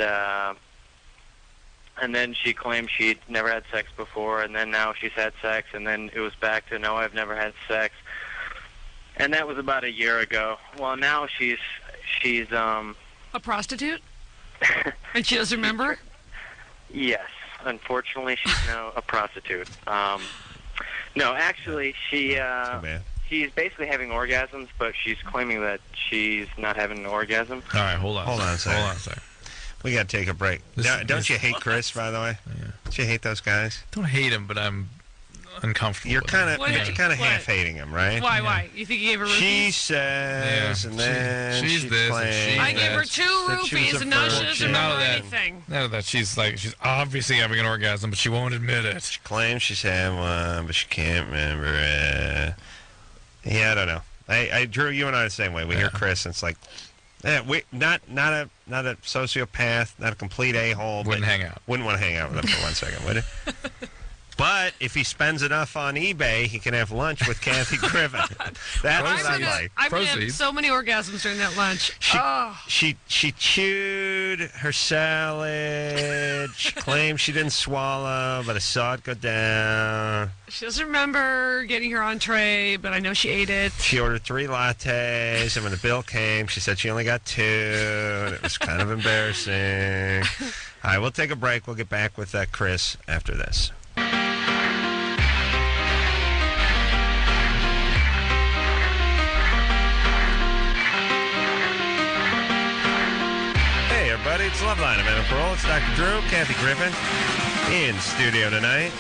then she claimed she'd never had sex before, and then now she's had sex, and then it was back to, no, I've never had sex. And that was about a year ago. Well, now she's a prostitute? And she doesn't remember? Yes. Unfortunately, she's now a prostitute. No, actually, she's basically having orgasms, but she's claiming that she's not having an orgasm. All right, hold on a second. We got to take a break. Don't you hate Chris, by the way? Yeah. Don't you hate those guys? Don't hate him, but I'm uncomfortable. You're kind of half hating him, right? Why? Why? You think you gave her roofies? She says, and then she's this, claims I gave her 2 roofies, and now she doesn't remember anything. No, that she's obviously having an orgasm, but she won't admit it. She claims she's had one, but she can't remember it. Yeah, I don't know. I Drew, you and I are the same way. We hear Chris, and it's like, not a sociopath, not a complete a-hole. Wouldn't hang out. Wouldn't want to hang out with him for 1 second, would it? But if he spends enough on eBay, he can have lunch with Kathy Griffin. That's what I like. I'm going to have so many orgasms during that lunch. She chewed her salad. She claimed she didn't swallow, but I saw it go down. She doesn't remember getting her entree, but I know she ate it. She ordered 3 lattes, and when the bill came, she said she only got 2, and it was kind of embarrassing. All right, we'll take a break. We'll get back with Chris after this. Everybody, it's Loveline. I'm Adam Carolla. It's Dr. Drew, Kathy Griffin in studio tonight.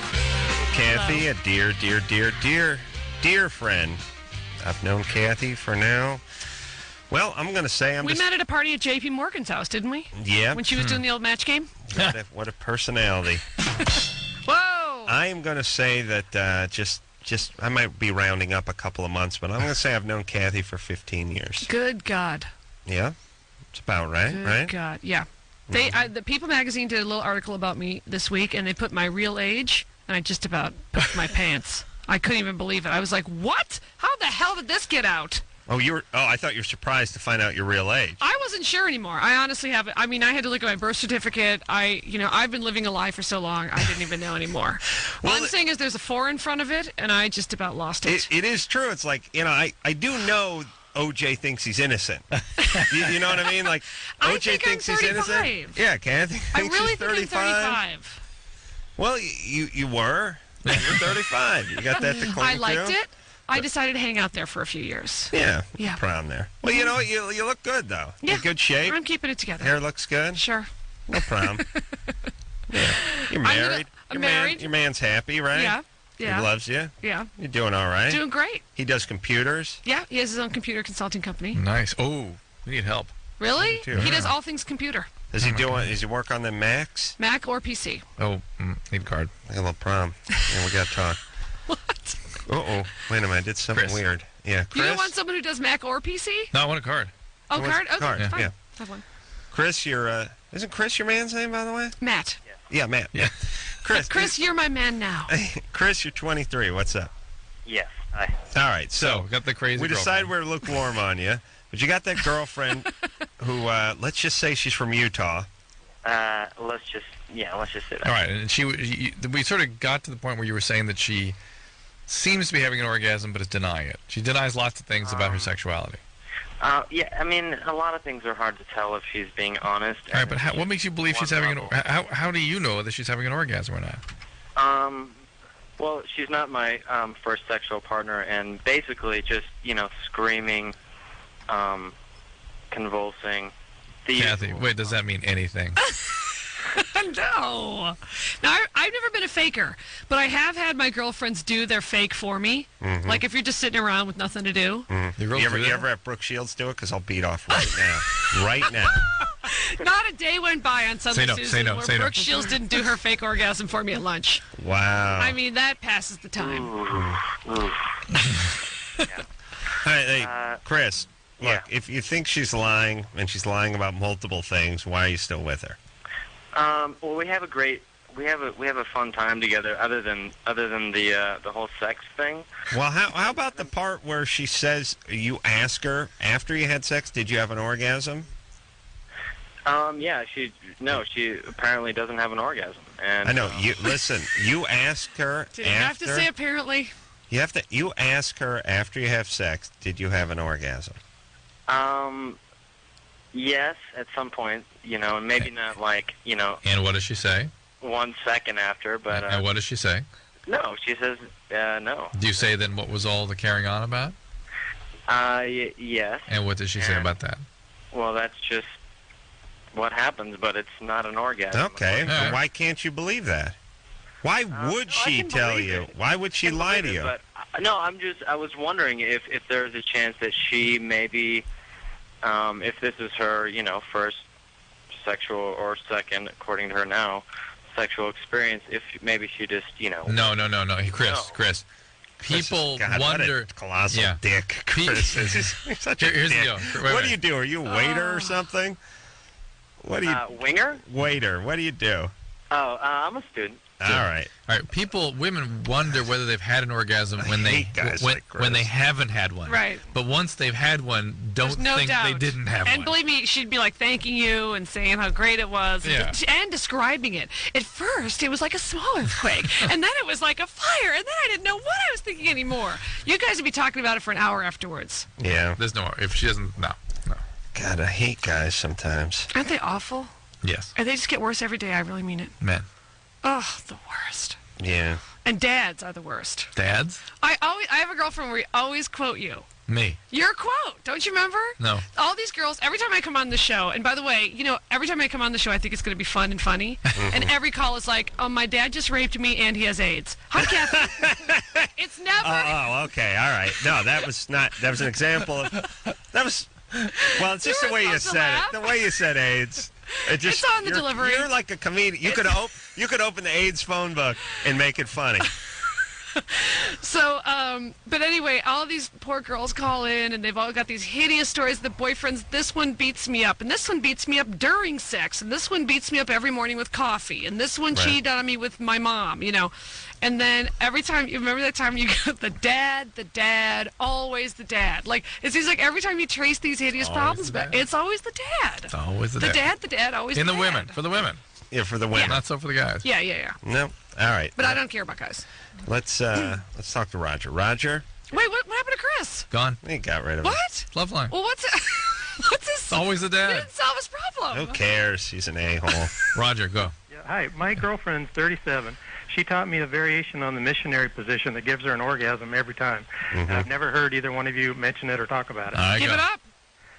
Kathy, a dear friend. I've known Kathy for now. Well, I'm going to say we met at a party at J.P. Morgan's house, didn't we? Yeah. When she was doing the old match game? What a personality. Whoa! I am going to say that just I might be rounding up a couple of months, but I'm going to say I've known Kathy for 15 years. Good God. Yeah. It's about right, right? God, yeah. The People magazine did a little article about me this week, and they put my real age, and I just about pooped my pants. I couldn't even believe it. I was like, what? How the hell did this get out? I thought you were surprised to find out your real age. I wasn't sure anymore. I honestly haven't. I mean, I had to look at my birth certificate. I've been living a lie for so long, I didn't even know anymore. Well, one thing is there's a 4 in front of it, and I just about lost it. It is true. It's like, I do know OJ thinks he's innocent. You know what I mean? Like, OJ thinks he's innocent. Yeah, Kathy thinks I really he's 35. think I'm 35. Well, you were. You're 35. You got that to cling to. I liked it. I decided to hang out there for a few years. Yeah. Yeah. No problem there. Well, you know what? You look good, though. Yeah. You're in good shape. I'm keeping it together. Hair looks good. Sure. No problem. Yeah. You're married. I'm married. Your man's happy, right? Yeah. Yeah. He loves you. Yeah. You're doing all right. Doing great. He does computers. Yeah, he has his own computer consulting company. Nice. Oh, we need help. Really? too. He does all things computer. Does he Does he work on the Macs? Mac or PC. Oh, need card. I got a little problem. Yeah, we got to talk. What? Uh-oh. Wait a minute. I did something Chris. weird. Yeah, Chris? You don't want someone who does Mac or PC? No, I want a card. Oh, You want card? a Okay, card, fine. yeah. Have one. Chris, isn't Chris your man's name, by the way? Matt. Yeah, Matt. Yeah. Chris, you're my man now. Chris, you're 23. What's up? Yes. Hi. All right, so got the crazy we decided girlfriend. we're lukewarm on you, but you got that girlfriend who, let's just say she's from Utah. Let's just say that. All right, and we sort of got to the point where you were saying that she seems to be having an orgasm, but is denying it. She denies lots of things about her sexuality. Yeah, I mean, a lot of things are hard to tell if she's being honest. All right, but what makes you believe she's having how do you know that she's having an orgasm or not? Well, she's not my first sexual partner, and basically just, screaming, convulsing. Kathy, wait, does that mean anything? No. Now, I've never been a faker, but I have had my girlfriends do their fake for me. Mm-hmm. Like if you're just sitting around with nothing to do. Mm-hmm. You ever have Brooke Shields do it? Because I'll beat off right now. Right now. Not a day went by on Sunday, Susan, where Brooke no. Shields didn't do her fake orgasm for me at lunch. Wow. I mean, that passes the time. All right, hey, Chris, look, if you think she's lying, and she's lying about multiple things, why are you still with her? Well, we have a fun time together. Other than the whole sex thing. Well, how about the part where she says you ask her after you had sex, did you have an orgasm? Yeah, she apparently doesn't have an orgasm. And I know. You listen. You ask her. Did you have to say apparently? You ask her after you have sex, did you have an orgasm? Yes, at some point, and maybe not like, And what does she say? 1 second after, but... and what does she say? No, she says, no. Do you say then what was all the carrying on about? Yes. And what did she say about that? Well, that's just what happens, but it's not an orgasm. Okay, but why can't you believe that? Why would she tell you? Why would she lie to you? But, no, I was wondering if there's a chance that she maybe... if this is her, first sexual or second, according to her now, sexual experience, if maybe she just, No. Chris. People God, wonder. What a colossal dick, Chris. He's such a Here's dick. the deal. What do you do? Are you a waiter or something? What do you? Winger? Waiter. What do you do? Oh, I'm a student. All right. Women wonder whether they've had an orgasm when they haven't had one. Right. But once they've had one, don't think they didn't have one. And believe me, she'd be like thanking you and saying how great it was and describing it. At first, it was like a small earthquake, and then it was like a fire, and then I didn't know what I was thinking anymore. You guys would be talking about it for an hour afterwards. Yeah. There's no, if she doesn't, no. God, I hate guys sometimes. Aren't they awful? Yes. And they just get worse every day. I really mean it. Men. Oh, the worst. Yeah. And dads are the worst. Dads? I have a girlfriend where we always quote you. Me. Your quote. Don't you remember? No. All these girls, every time I come on the show, and by the way, every time I come on the show, I think it's going to be fun and funny. And every call is like, my dad just raped me and he has AIDS. Hi, Kathy. It's never. Oh, okay. All right. No, that was an example of, well, it's just the way you said it. The way you said AIDS. It's on the delivery. You're like a comedian. You could open the AIDS phone book and make it funny. So, but anyway, all these poor girls call in, and they've all got these hideous stories. The boyfriends, this one beats me up, and this one beats me up during sex, and this one beats me up every morning with coffee, and this one cheated on me with my mom, And then every time, you remember that time you got the dad, always the dad. Like, it seems like every time you trace these hideous problems, it's always the dad. It's always the dad, always in the the dad. women, for the women. Yeah, for the women. Not so for the guys. Yeah. No. All right. But I don't care about guys. Let's talk to Roger. Roger? Wait, what happened to Chris? Gone. He got rid of it. What? Loveline. Well, what's this? Always the dad. We didn't solve his problem. Who cares? He's an a-hole. Roger, go. Yeah, hi, my girlfriend's 37. she taught me a variation on the missionary position that gives her an orgasm every time. And I've never heard either one of you mention it or talk about it. Give it up.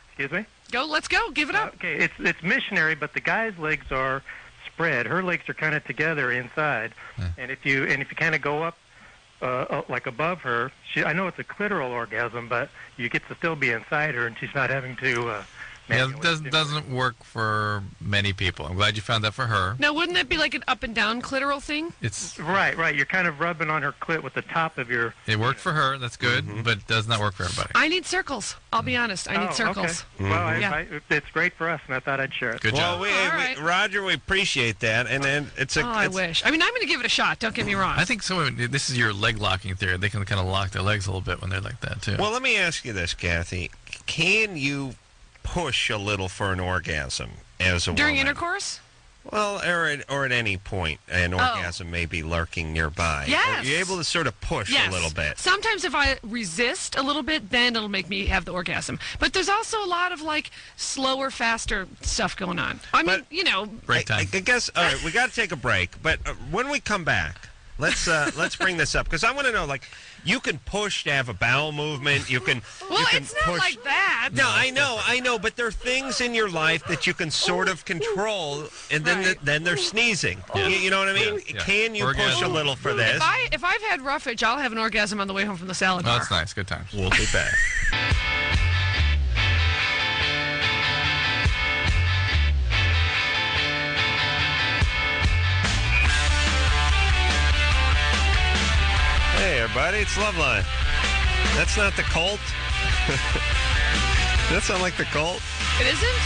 Excuse me? Let's go. Give it up. Okay, it's missionary, but the guy's legs are spread. Her legs are kind of together inside. And if you kind of go up like above her, I know it's a clitoral orgasm, but you get to still be inside her, and she's not having to. It doesn't work for many people. I'm glad you found that for her. Now, wouldn't that be like an up and down clitoral thing? It's right. You're kind of rubbing on her clit with the top of your. It worked for her. That's good, but it does not work for everybody. I need circles. I'll be honest. I need circles. Okay. Well, it's great for us, and I thought I'd share it. Good job. Well, Roger, we appreciate that, and then it's a. I wish. I mean, I'm going to give it a shot. Don't get me wrong. I think this is your leg locking theory. They can kind of lock their legs a little bit when they're like that too. Well, let me ask you this, Kathy: can you push a little for an orgasm as a during woman? Intercourse? Well, or at any point, an orgasm may be lurking nearby. Yes. You're able to sort of push a little bit. Sometimes if I resist a little bit, then it'll make me have the orgasm. But there's also a lot of, like, slower, faster stuff going on. I mean, break time. I guess, all right, we got to take a break. But when we come back, let's bring this up. Because I want to know, like, you can push to have a bowel movement. You can. Well, you can it's not like that. No, I know, but there are things in your life that you can sort of control, and then they're sneezing. Yeah. You know what I mean? Yeah. Can you push a little for this? If I've had roughage, I'll have an orgasm on the way home from the salad bar. That's nice. Good times. We'll be back. Hey, everybody, it's Loveline. That's not the Cult. Does that sound like the Cult? It isn't?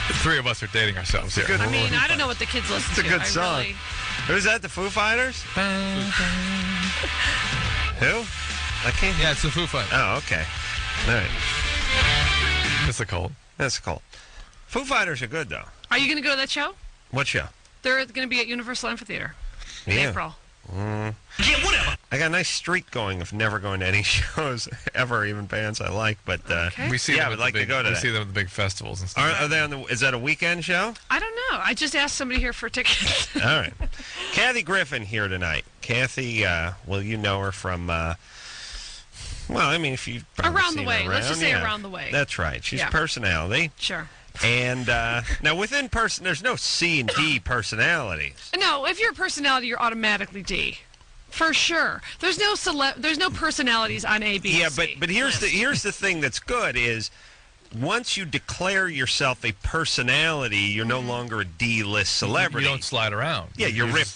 The three of us are dating ourselves here. I mean, I don't know what the kids listen to. It's a good song. Who's that, the Foo Fighters? Who? I can't hear. Yeah, it's the Foo Fighters. Oh, okay. All right. That's the Cult. That's the Cult. Foo Fighters are good, though. Are you going to go to that show? What show? They're going to be at Universal Amphitheater in April. Yeah, whatever. I got a nice streak going of never going to any shows ever, even bands I like. But we see them I would like to go to that. We see them at the big festivals and stuff. Are they on is that a weekend show? I don't know. I just asked somebody here for tickets. All right. Kathy Griffin here tonight. Kathy, well, you know her from, well, I mean, if you've around the way. Around, Let's just say around the way. That's right. She's personality. Sure. And now within there's no C and D personalities. No, if you're a personality, you're automatically D. For sure. There's no personalities on A, B, yeah, and C. but here's the thing that's good is once you declare yourself a personality, you're no longer a D-list celebrity. You don't slide around. Yeah, you're Rip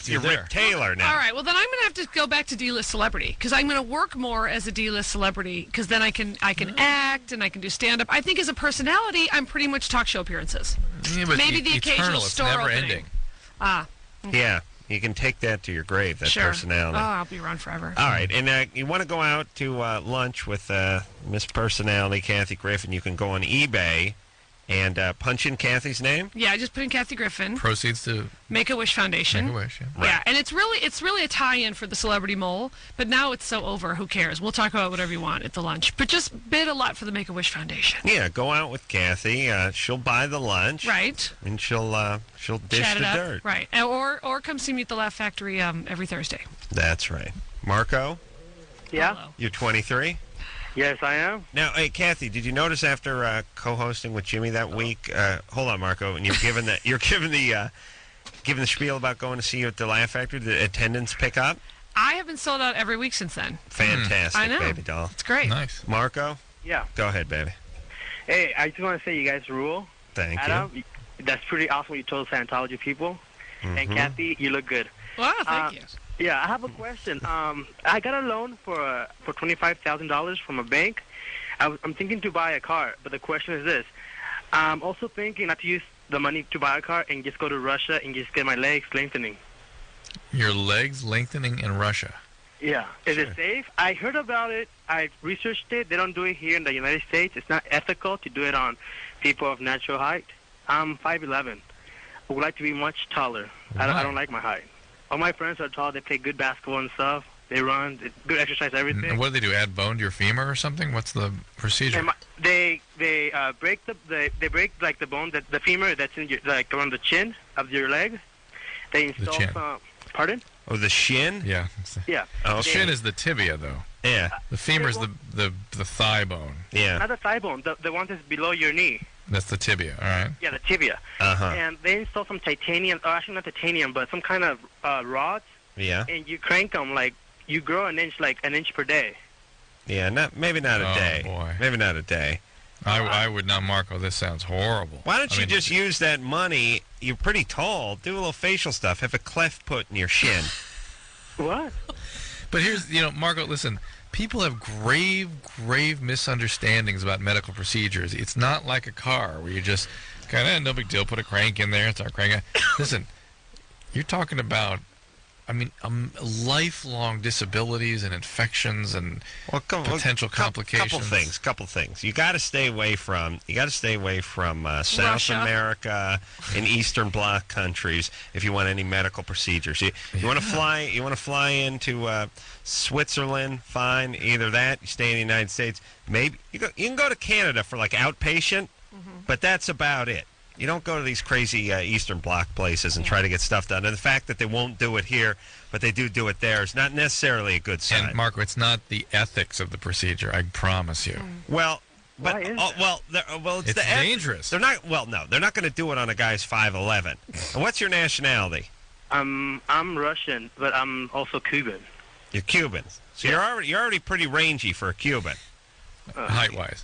Taylor now. All right, well then I'm going to have to go back to D-list celebrity because I'm going to work more as a D-list celebrity because then I can act and I can do stand-up. I think as a personality, I'm pretty much talk show appearances. Yeah, but maybe the occasional store never opening. Ending. Okay. Yeah. You can take that to your grave, that personality. Oh, I'll be around forever. All right, and you want to go out to lunch with Miss Personality, Kathy Griffin, you can go on eBay and punch in Kathy's name? Yeah, just put in Kathy Griffin. Proceeds to Make-A-Wish Foundation. Make-A-Wish, yeah. Right. Yeah, and it's really a tie-in for the Celebrity Mole, but now it's so over, who cares? We'll talk about whatever you want at the lunch. But just bid a lot for the Make-A-Wish Foundation. Yeah, go out with Kathy. She'll buy the lunch. Right. And she'll dish Chat the it up. dirt. Right. Or come see me at the Laugh Factory every Thursday. That's right. Marco? Yeah? Hello. You're 23? Yes, I am. Now, hey, Kathy, did you notice after co-hosting with Jimmy that week? Hold on, Marco. And given the spiel about going to see you at the Laugh Factory, the attendance pick up? I have been sold out every week since then. Fantastic, I know. baby doll. It's great. Nice. Marco? Yeah. Go ahead, baby. Hey, I just want to say you guys rule. Thank Adam, that's pretty awesome. You told Scientology people. And Kathy, you look good. Wow, thank you. Yeah, I have a question. I got a loan for $25,000 from a bank. I'm thinking to buy a car, but the question is this. I'm also thinking not to use the money to buy a car and just go to Russia and just get my legs lengthening. Your legs lengthening in Russia. Yeah. Is it safe? I heard about it. I researched it. They don't do it here in the United States. It's not ethical to do it on people of natural height. I'm 5'11". I would like to be much taller. I don't like my height. All my friends are tall. They play good basketball and stuff. They run. Good exercise, everything. And what do they do? Add bone to your femur or something? What's the procedure? They break like the bone the femur that's in your, like around the chin of your leg. They install some. Pardon? Oh, the shin? Yeah. Yeah. Oh, The shin is the tibia, though. Yeah. The femur is the thigh bone. Yeah. Not the thigh bone. The one that's below your knee. That's the tibia, all right? Yeah, the tibia. Uh-huh. And they install some titanium, or actually not titanium, but some kind of rods. Yeah. And you crank them like you grow an inch per day. Yeah, maybe not a day. Boy. Maybe not a day. I would not, Marco. This sounds horrible. Why don't you just use that money? You're pretty tall. Do a little facial stuff. Have a cleft put in your shin. What? But here's, Marco, listen. People have grave misunderstandings about medical procedures. It's not like a car where you just kind of, no big deal, put a crank in there and start cranking. Listen, you're talking about, lifelong disabilities and infections and potential complications. Couple things. You got to stay away from South Russia. America and Eastern Bloc countries if you want any medical procedures. You want to fly into Switzerland, fine. Either that, you stay in the United States. Maybe you can go to Canada for like outpatient, but that's about it. You don't go to these crazy Eastern Bloc places and try to get stuff done. And the fact that they won't do it here, but they do it there, is not necessarily a good sign. And Marco, it's not the ethics of the procedure. I promise you. Well, but it's dangerous. They're not. Well, no, they're not going to do it on a guy's 5'11". And what's your nationality? I'm Russian, but I'm also Cuban. You're Cuban, so you're already pretty rangy for a Cuban. Height-wise,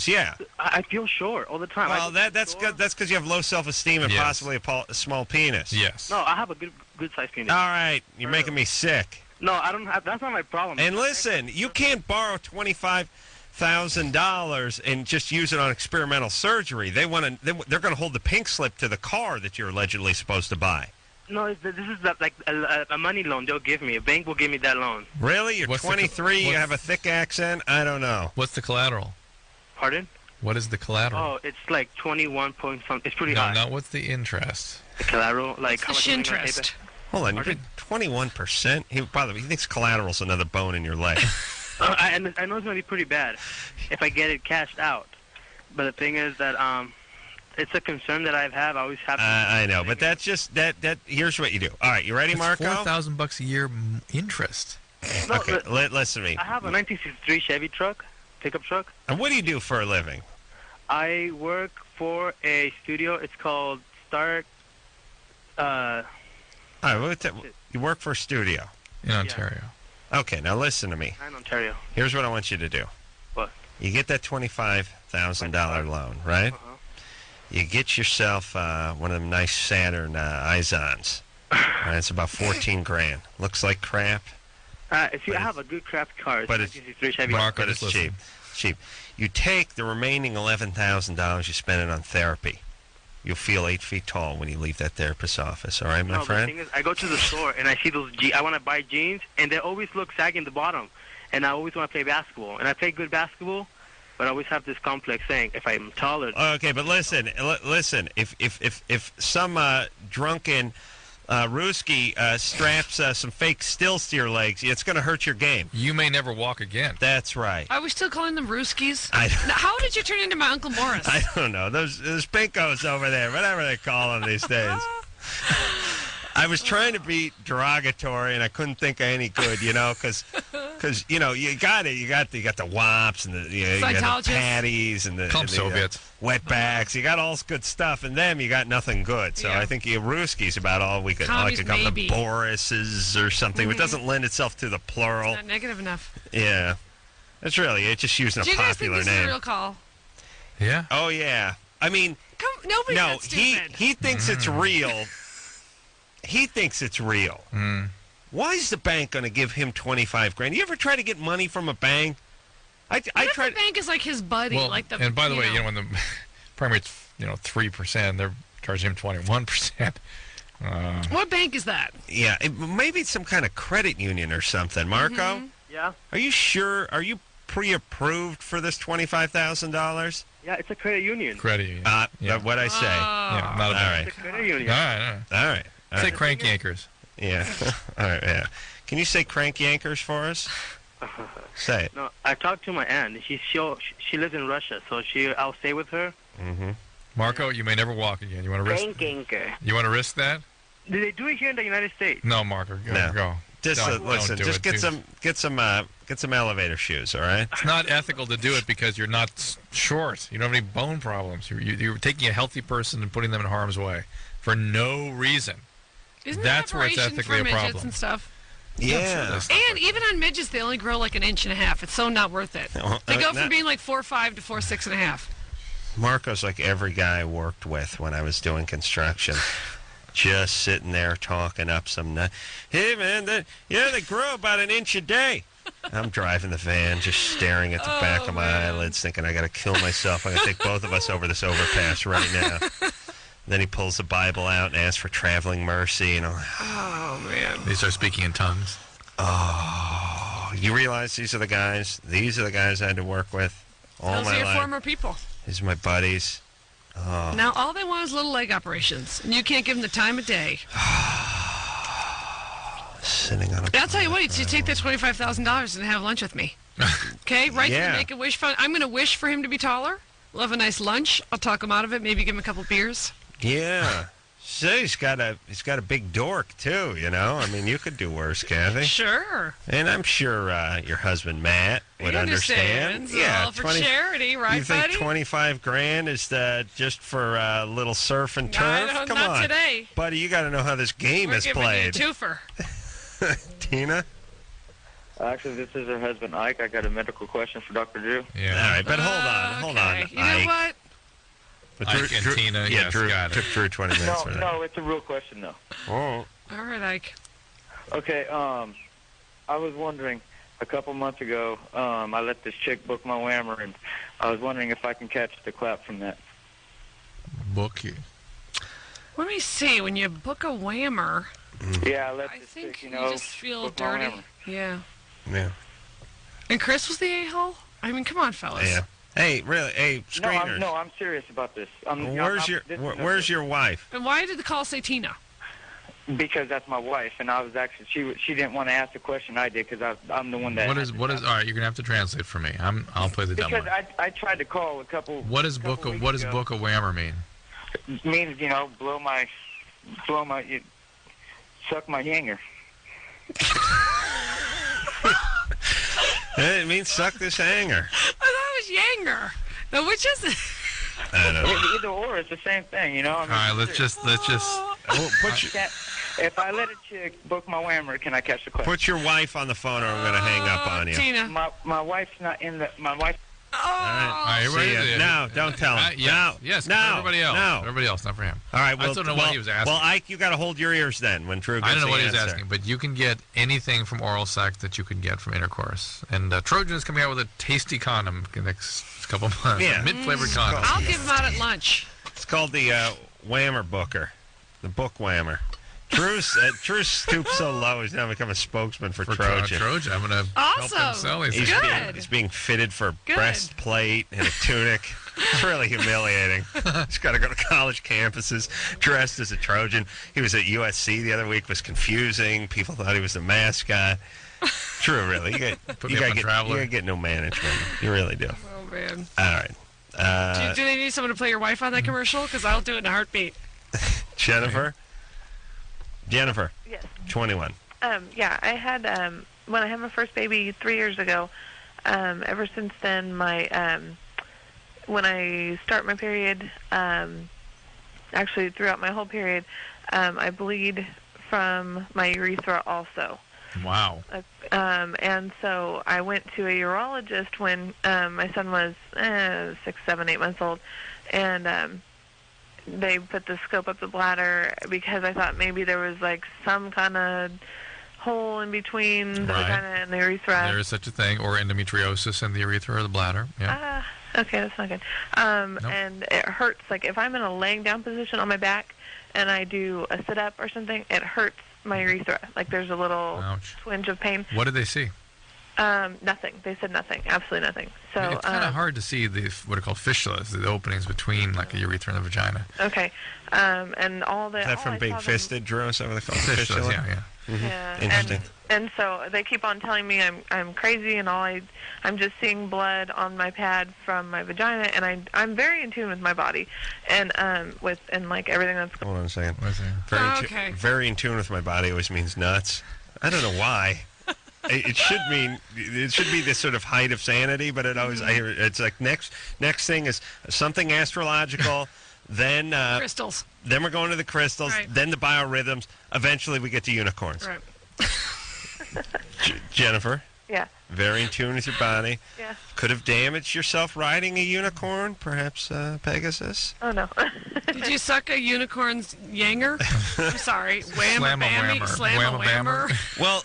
yeah. I feel short all the time. Well, that's good. That's because you have low self-esteem and possibly a small penis. Yes. No, I have a good sized penis. All right, you're making me sick. No, I don't have. That's not my problem. And listen, you can't borrow $25,000 and just use it on experimental surgery. They're going to hold the pink slip to the car that you're allegedly supposed to buy. No, this is like a money loan they'll give me. A bank will give me that loan. Really? You're 23, you have a thick accent? I don't know. What's the collateral? Pardon? What is the collateral? Oh, it's like 21 point something. It's pretty high. No, what's the interest? The collateral? Like how much interest? Hold on, you paid 21%? He thinks collateral's another bone in your leg. I know it's going to be pretty bad if I get it cashed out. But the thing is that it's a concern that I always have. I know, but that's just that. Here's what you do. All right, you ready, Marco? $4,000 a year interest. Okay, listen to me. I have a 1963 Chevy truck, pickup truck. And what do you do for a living? I work for a studio. It's called Start. All right, you work for a studio in Ontario. Okay, now listen to me. I'm in Ontario. Here's what I want you to do. What? You get that $25,000 loan, right? Uh-huh. You get yourself one of them nice Saturn Izons. It's about $14,000. Looks like crap. If you have a good crap car, but it's cheap. Cheap. You take the remaining $11,000 you spend it on therapy. You'll feel 8 feet tall when you leave that therapist's office. All right, my friend? The thing is, I go to the store and I see those I want to buy jeans, and they always look saggy in the bottom. And I always want to play basketball. And I play good basketball, but I always have this complex saying, if I'm taller... Okay, but listen. If some drunken Ruski straps some fake stills to your legs, it's going to hurt your game. You may never walk again. That's right. Are we still calling them Ruskies? How did you turn into my Uncle Morris? I don't know. Those pinkos over there, whatever they call them these days. I was trying to be derogatory, and I couldn't think of any good, because you got it. You got the wops and you got the patties and the Soviets. Wetbacks. You got all this good stuff, and them you got nothing good. So I think Ruski's about all we could. Like a couple of Borises or something. It doesn't lend itself to the plural. It's not negative enough. Yeah, it's just using a popular name. Do you guys think this is a real call? Yeah. Oh yeah. I mean, nobody's that stupid. He thinks it's real. He thinks it's real. Why is the bank going to give him $25,000? You ever try to get money from a bank? I tried. The bank is like his buddy. Well, and by the way, when the primary rate's 3%, they're charging him 21%. What bank is that? Yeah, maybe it's some kind of credit union or something. Marco? Yeah. Are you sure? Are you pre-approved for this $25,000? Yeah, it's a credit union. Credit union. What'd I say? Yeah, not a bank. It's a credit union. All right. Say crank yankers. Yeah. All right, yeah. Can you say crank yankers for us? Say it. No, I talked to my aunt. She lives in Russia, so I'll stay with her. Mm-hmm. Marco, you may never walk again. You want to risk? Crank yanker. You want to risk that? Do they do it here in the United States? No, Marco, go. Just listen. Just get some elevator shoes. All right. It's not ethical to do it because you're not short. You don't have any bone problems. You're taking a healthy person and putting them in harm's way for no reason. Isn't That's where it's ethically a problem. And stuff? Yeah. And even on midgets, they only grow like 1.5 inches. It's so not worth it. They go from being like 4'5" to 4'6.5". Marco's like every guy I worked with when I was doing construction. Just sitting there talking up some nut. Hey, man, they grow about 1 inch a day. I'm driving the van, just staring at the back of my eyelids, thinking I got to kill myself. I got to take both of us over this overpass right now. Then he pulls the Bible out and asks for traveling mercy. Oh, man. They start speaking in tongues. Oh, you realize these are the guys I had to work with all Those my are your life. former people. These are my buddies. Oh. Now, all they want is little leg operations, and you can't give them the time of day. Sitting on a I'll tell you what, you take that $25,000 and have lunch with me. Okay? Right? Yeah. Make a wish fund. I'm going to wish for him to be taller. We'll have a nice lunch. I'll talk him out of it. Maybe give him a couple beers. Yeah. So he's got a big dork too, you know. I mean, you could do worse, Kathy. Sure. And I'm sure your husband Matt would understand. Yeah, for charity, right, you think buddy? $25,000 is just for a little surf and turf? Come not on, today, buddy. You got to know how this game is played. We're giving you a twofer. Tina. Actually, this is her husband, Ike. I got a medical question for Dr. Drew. Yeah. All right, but hold on. You know what? But Ike and Tina, yeah, yes, Drew, got it. took Drew 20 minutes for that. No, it's a real question, though. Oh. All right, Ike. Okay, I was wondering, a couple months ago, I let this chick book my whammer, and I was wondering if I can catch the clap from that. Book you. Let me see. When you book a whammer, Yeah, I let I this think chick, you you know, just feel book my dirty. whammer. Yeah. Yeah. And Chris was the a-hole? I mean, come on, fellas. Yeah. Hey, really? Hey, screeners. No, I'm serious about this. Where's your wife? And why did the call say Tina? Because that's my wife, and I was actually she didn't want to ask the question I did because I'm the one that. What is? All right, you're gonna have to translate for me. I'll play the dumb because one. I tried to call a couple. What does book a whammer mean? It means suck my hanger. It means suck this hanger. I thought it was Yanger. Now, which is it? I don't know. Either or, it's the same thing, you know. All right, let's just. If I let a chick book my whammer, can I catch the question? Put your wife on the phone, or I'm going to hang up on you. Tina. My wife's not in the. My wife. Oh. All right, See ya. No, don't tell him. Yes, no, everybody else. No. Everybody else, not for him. All right, I still don't know what he was asking. Well, Ike, you got to hold your ears then when Drew gets I don't know what he was answer. asking, but you can get anything from oral sex that you can get from intercourse. And Trojan is coming out with a tasty condom in the next couple months. Yeah. A mint-flavored condom. I'll give him out at lunch. It's called the Whammer Booker, the book Whammer. Drew's stooped so low he's now become a spokesman for Trojan. Trojan, I'm going to help him sell these. He's being fitted for breastplate and a tunic. It's really humiliating. He's got to go to college campuses dressed as a Trojan. He was at USC the other week. Was confusing. People thought he was the mascot. True, really. You gotta get no management. You really do. Oh man. All right. Do they need someone to play your wife on that commercial? Because I'll do it in a heartbeat. Jennifer. Yes. 21. Yeah, I had when I had my first baby 3 years ago. Ever since then, when I start my period, actually throughout my whole period, I bleed from my urethra also. Wow. And so I went to a urologist when my son was 6, 7, 8 months old, and they put the scope up the bladder because I thought maybe there was like some kind of hole in between the vagina and the urethra. There is such a thing, or endometriosis in the urethra or the bladder. Yeah. Okay, that's not good. Nope. And it hurts. Like if I'm in a laying down position on my back and I do a sit up or something, it hurts my urethra. Like there's a little twinge of pain. What did they see? Nothing. They said nothing. Absolutely nothing. So it's kind of hard to see what are called fissulas, the openings between like a urethra and the vagina. Okay. And all the... Is that from being fisted, Drew? Is that what they call it? Fissulas, yeah. Mm-hmm. Yeah. Interesting. And so they keep on telling me I'm crazy, and I'm just seeing blood on my pad from my vagina, and I'm very in tune with my body, and like everything that's... Hold on a second. Okay. Very in tune with my body always means nuts. I don't know why. It should be this sort of height of sanity, but it always, I hear it's like next thing is something astrological, then crystals. Then we're going to the crystals, right. Then the biorhythms. Eventually, we get to unicorns. Right. Jennifer. Yeah. Very in tune with your body. Yeah. Could have damaged yourself riding a unicorn, perhaps Pegasus. Oh no. Did you suck a unicorn's yanger? I'm sorry. Slam-a-whammer. Slam-a-whammer. Well,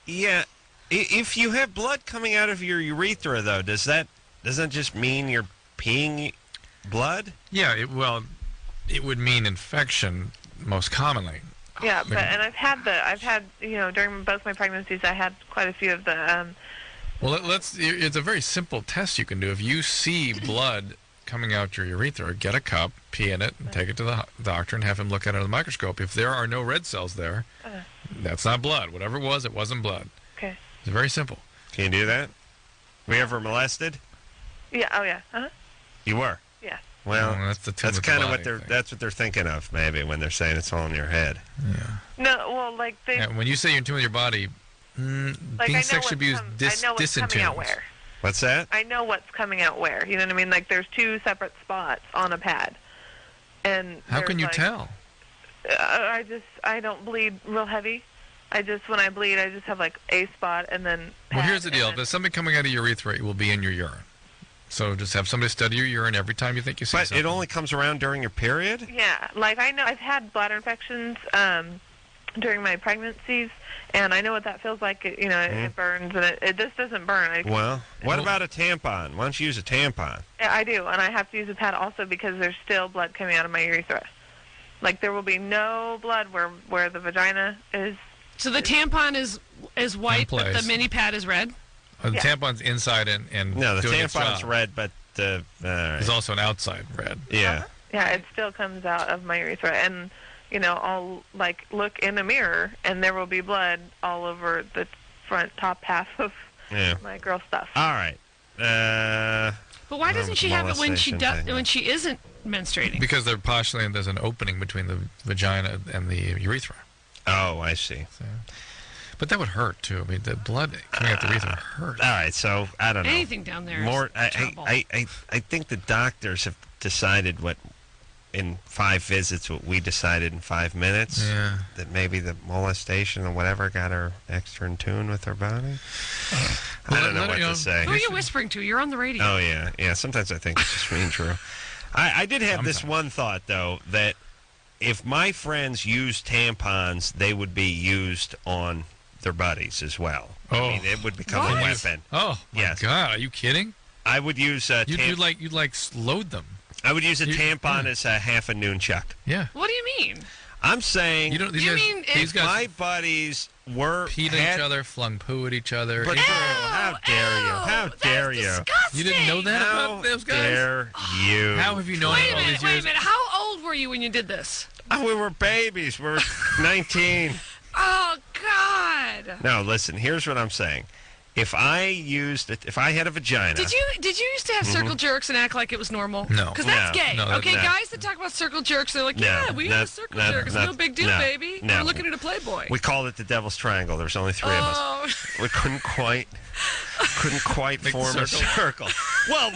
yeah. If you have blood coming out of your urethra, though, does that just mean you're peeing blood? Yeah, it would mean infection most commonly. Yeah, and I've had during both my pregnancies I had quite a few of the Well, it's a very simple test you can do. If you see blood coming out your urethra, get a cup, pee in it, and take it to the doctor and have him look at it under the microscope. If there are no red cells there, that's not blood. Whatever it wasn't blood. Okay. It's very simple. Can you do that? Were you ever molested? Yeah. Oh yeah. You were. Yeah. Well, that's kind of what that's what they're thinking of, maybe, when they're saying it's all in your head. Yeah. No, well, like they. Yeah, when you say you're in tune with your body, being sexually abused I know what's coming out where. What's that? I know what's coming out where. You know what I mean? Like there's two separate spots on a pad, and how can you tell? I don't bleed real heavy. When I bleed, I just have like a spot and then... Well, here's the deal. If there's something coming out of your urethra, it will be in your urine. So just have somebody study your urine every time you think you see something. But it only comes around during your period? Yeah. Like I know I've had bladder infections during my pregnancies, and I know what that feels like. It burns, and it just doesn't burn. What about a tampon? Why don't you use a tampon? Yeah, I do, and I have to use a pad also because there's still blood coming out of my urethra. Like there will be no blood where the vagina is... So the tampon is white, but the mini pad is red? The tampon's inside and no, the doing tampon's red, but there's also an outside red. Yeah. Yeah, it still comes out of my urethra, and I'll like look in a mirror, and there will be blood all over the front top half of my girl stuff. All right. But why doesn't she have it when she isn't menstruating? Because they're postulating there's an opening between the vagina and the urethra. Oh, I see. So, but that would hurt too. I mean, the blood coming out the urethra hurts. All right, so I don't know. Anything down there. I think the doctors have decided in 5 visits what we decided in 5 minutes. Yeah. That maybe the molestation or whatever got her extra in tune with her body. I don't know what to say. Who are you whispering to? You're on the radio. Oh yeah. Sometimes I think it's just being true. I did have this one thought though, that if my friends used tampons, they would be used on their buddies as well. Oh. I mean, it would become a weapon. Oh, my God. Are you kidding? I would use a You'd load them. I would use a tampon as a half a noonchuck. Yeah. What do you mean? I'm saying if my buddies were peed at each other, flung poo at each other. But how dare you? How dare you? Disgusting. You didn't know that about those guys? How dare you? How have you known Wait all these years? Wait a minute. How old were you when you did this? Oh, we were babies. We were 19. Oh, God. No, listen. Here's what I'm saying. If I had a vagina... Did you used to have circle jerks and act like it was normal? No. Because that's gay. No, okay, guys that talk about circle jerks, they're like, we have a circle jerk. It's no big deal, baby. We're looking at a Playboy. We called it the Devil's Triangle. There's only 3 of us. We couldn't quite form a circle. Well,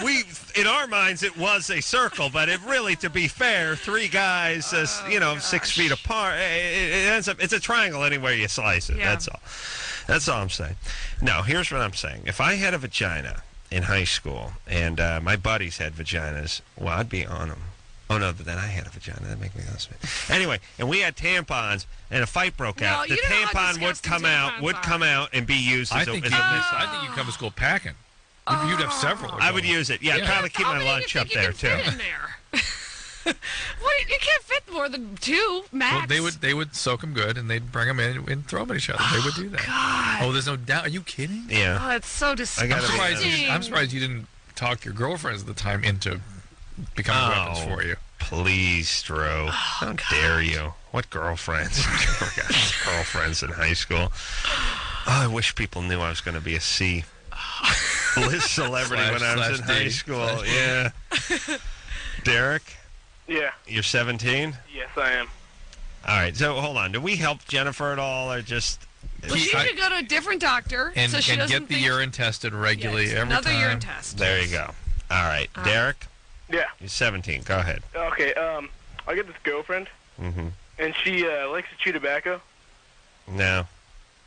in our minds it was a circle, but to be fair, 3 guys, 6 feet apart, it ends up, it's a triangle anywhere you slice it. Yeah. That's all I'm saying. Now, here's what I'm saying. If I had a vagina in high school and my buddies had vaginas, well, I'd be on them. Oh, no, but then I had a vagina. That'd make me husband. Anyway, and we had tampons, and a fight broke out. The tampon would come out and be used as I think you come to school packing. You'd have several. I would use it. Yeah, I'd probably keep my lunch up there, too. Well, you can't fit more than 2 max. Well, they would soak them good, and they'd bring them in and throw them at each other. They would do that. God. Oh, there's no doubt. Are you kidding? Yeah. Oh, it's so disgusting. I'm surprised you didn't talk your girlfriends at the time into becoming weapons for you. Please, Drew. How dare you? What girlfriends? Never got girlfriends in high school. Oh, I wish people knew I was going to be a C list celebrity when I was in high school. Yeah. Derek? Yeah. You're 17? Yes, I am. All right. So, hold on. Do we help Jennifer at all, or just... Well, she should go to a different doctor and, so she and doesn't get the urine tested regularly every another time. urine test. There you go. All right. Derek? Yeah. You're 17. Go ahead. Okay, I got this girlfriend, Mm-hmm. and she likes to chew tobacco. No.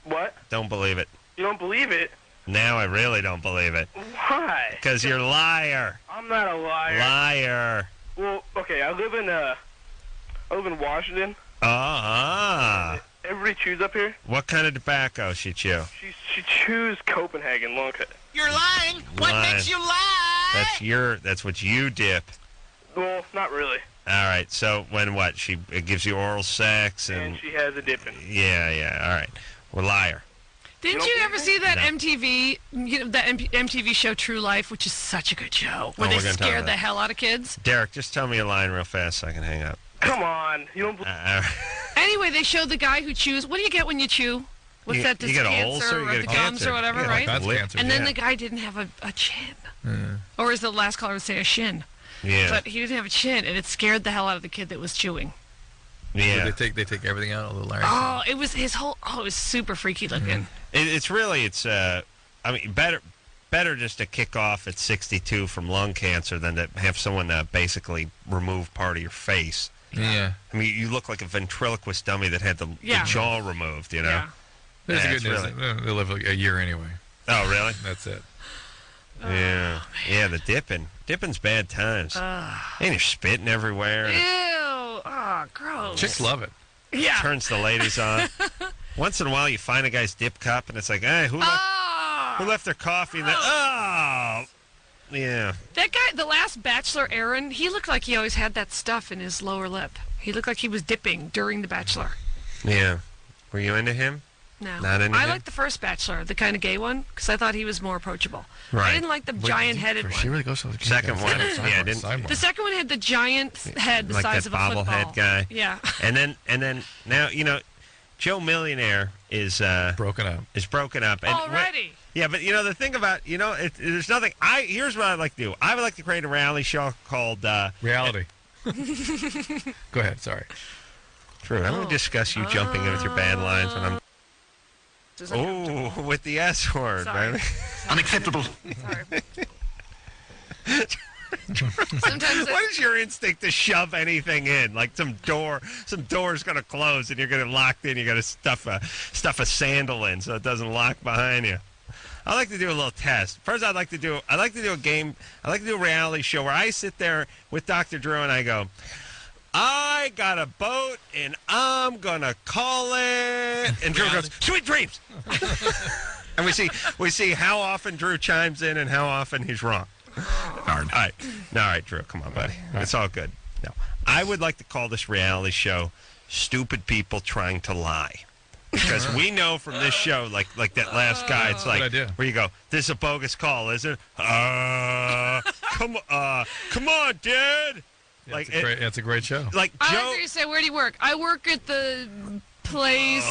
What? Don't believe it. You don't believe it? Now I really don't believe it. Why? Because you're a liar. I'm not a liar. Liar. Well, okay, I live in Washington. Everybody chews up here. What kind of tobacco she chew? She chews Copenhagen long cut. You're lying. What makes you lie? That's what you dip. Well, not really. All right. So when what? It gives you oral sex And she has a dipping. Yeah. All right. Well, liar. Didn't you ever see that MTV, that MTV show True Life, which is such a good show, where they scared the hell out of kids? Derek, just tell me a line real fast so I can hang up. Come on, you don't. Anyway, they showed the guy who chews. What do you get when you chew? What's that? You get cancer ulcer, or the gums or whatever, right? And then the guy didn't have a chin, or as the last caller would say, a shin. Yeah. But he didn't have a chin, and it scared the hell out of the kid that was chewing. Yeah. So they take everything out of the larynx. Oh, it was his whole. Oh, it was super freaky looking. It's better just to kick off at 62 from lung cancer than to have someone basically remove part of your face. Yeah. I mean, you look like a ventriloquist dummy that had the jaw removed, you know? Yeah. There's a good news. Really... They live like a year anyway. Oh, really? That's it. Yeah. Yeah, the dipping. Dipping's bad times. And you're spitting everywhere. Ew. Oh, gross. Chicks love it. Yeah. Turns the ladies on. Once in a while, you find a guy's dip cup, and it's like, hey, who left their coffee? And yeah. That guy, the last Bachelor, Aaron, he looked like he always had that stuff in his lower lip. He looked like he was dipping during the Bachelor. Yeah. Were you into him? No. Not into I him? liked the first Bachelor, the kind of gay one, because I thought he was more approachable. Right. I didn't like the giant-headed one. She really goes for the second one. Yeah, didn't. The second one had the giant head the like size that of a football. bobblehead guy. Yeah. And then now, Joe Millionaire is broken up. And already. Yeah, but the thing about there's nothing. Here's what I'd like to do. I would like to create a reality show called Reality. Go ahead. Sorry. True. I'm going to discuss you jumping in with your bad lines when I'm. Oh, with the S word, baby. Unacceptable. Sorry. Sometimes what is your instinct to shove anything in? Like some door's going to close and you're going to lock in. You got to stuff a sandal in so it doesn't lock behind you. I like to do a little test. First, I'd like to do a game. I like to do a reality show where I sit there with Dr. Drew and I go, I got a boat and I'm gonna call it. And Drew goes, sweet dreams. And we see how often Drew chimes in and how often he's wrong. All right, Drew, come on, buddy. It's all good. No, I would like to call this reality show "Stupid People Trying to Lie," because we know from this show, like that last guy, it's like where you go, "This is a bogus call, is it?" Come on, dude. Yeah, like it's a great show. Like I was going to say, where do you work? I work at the place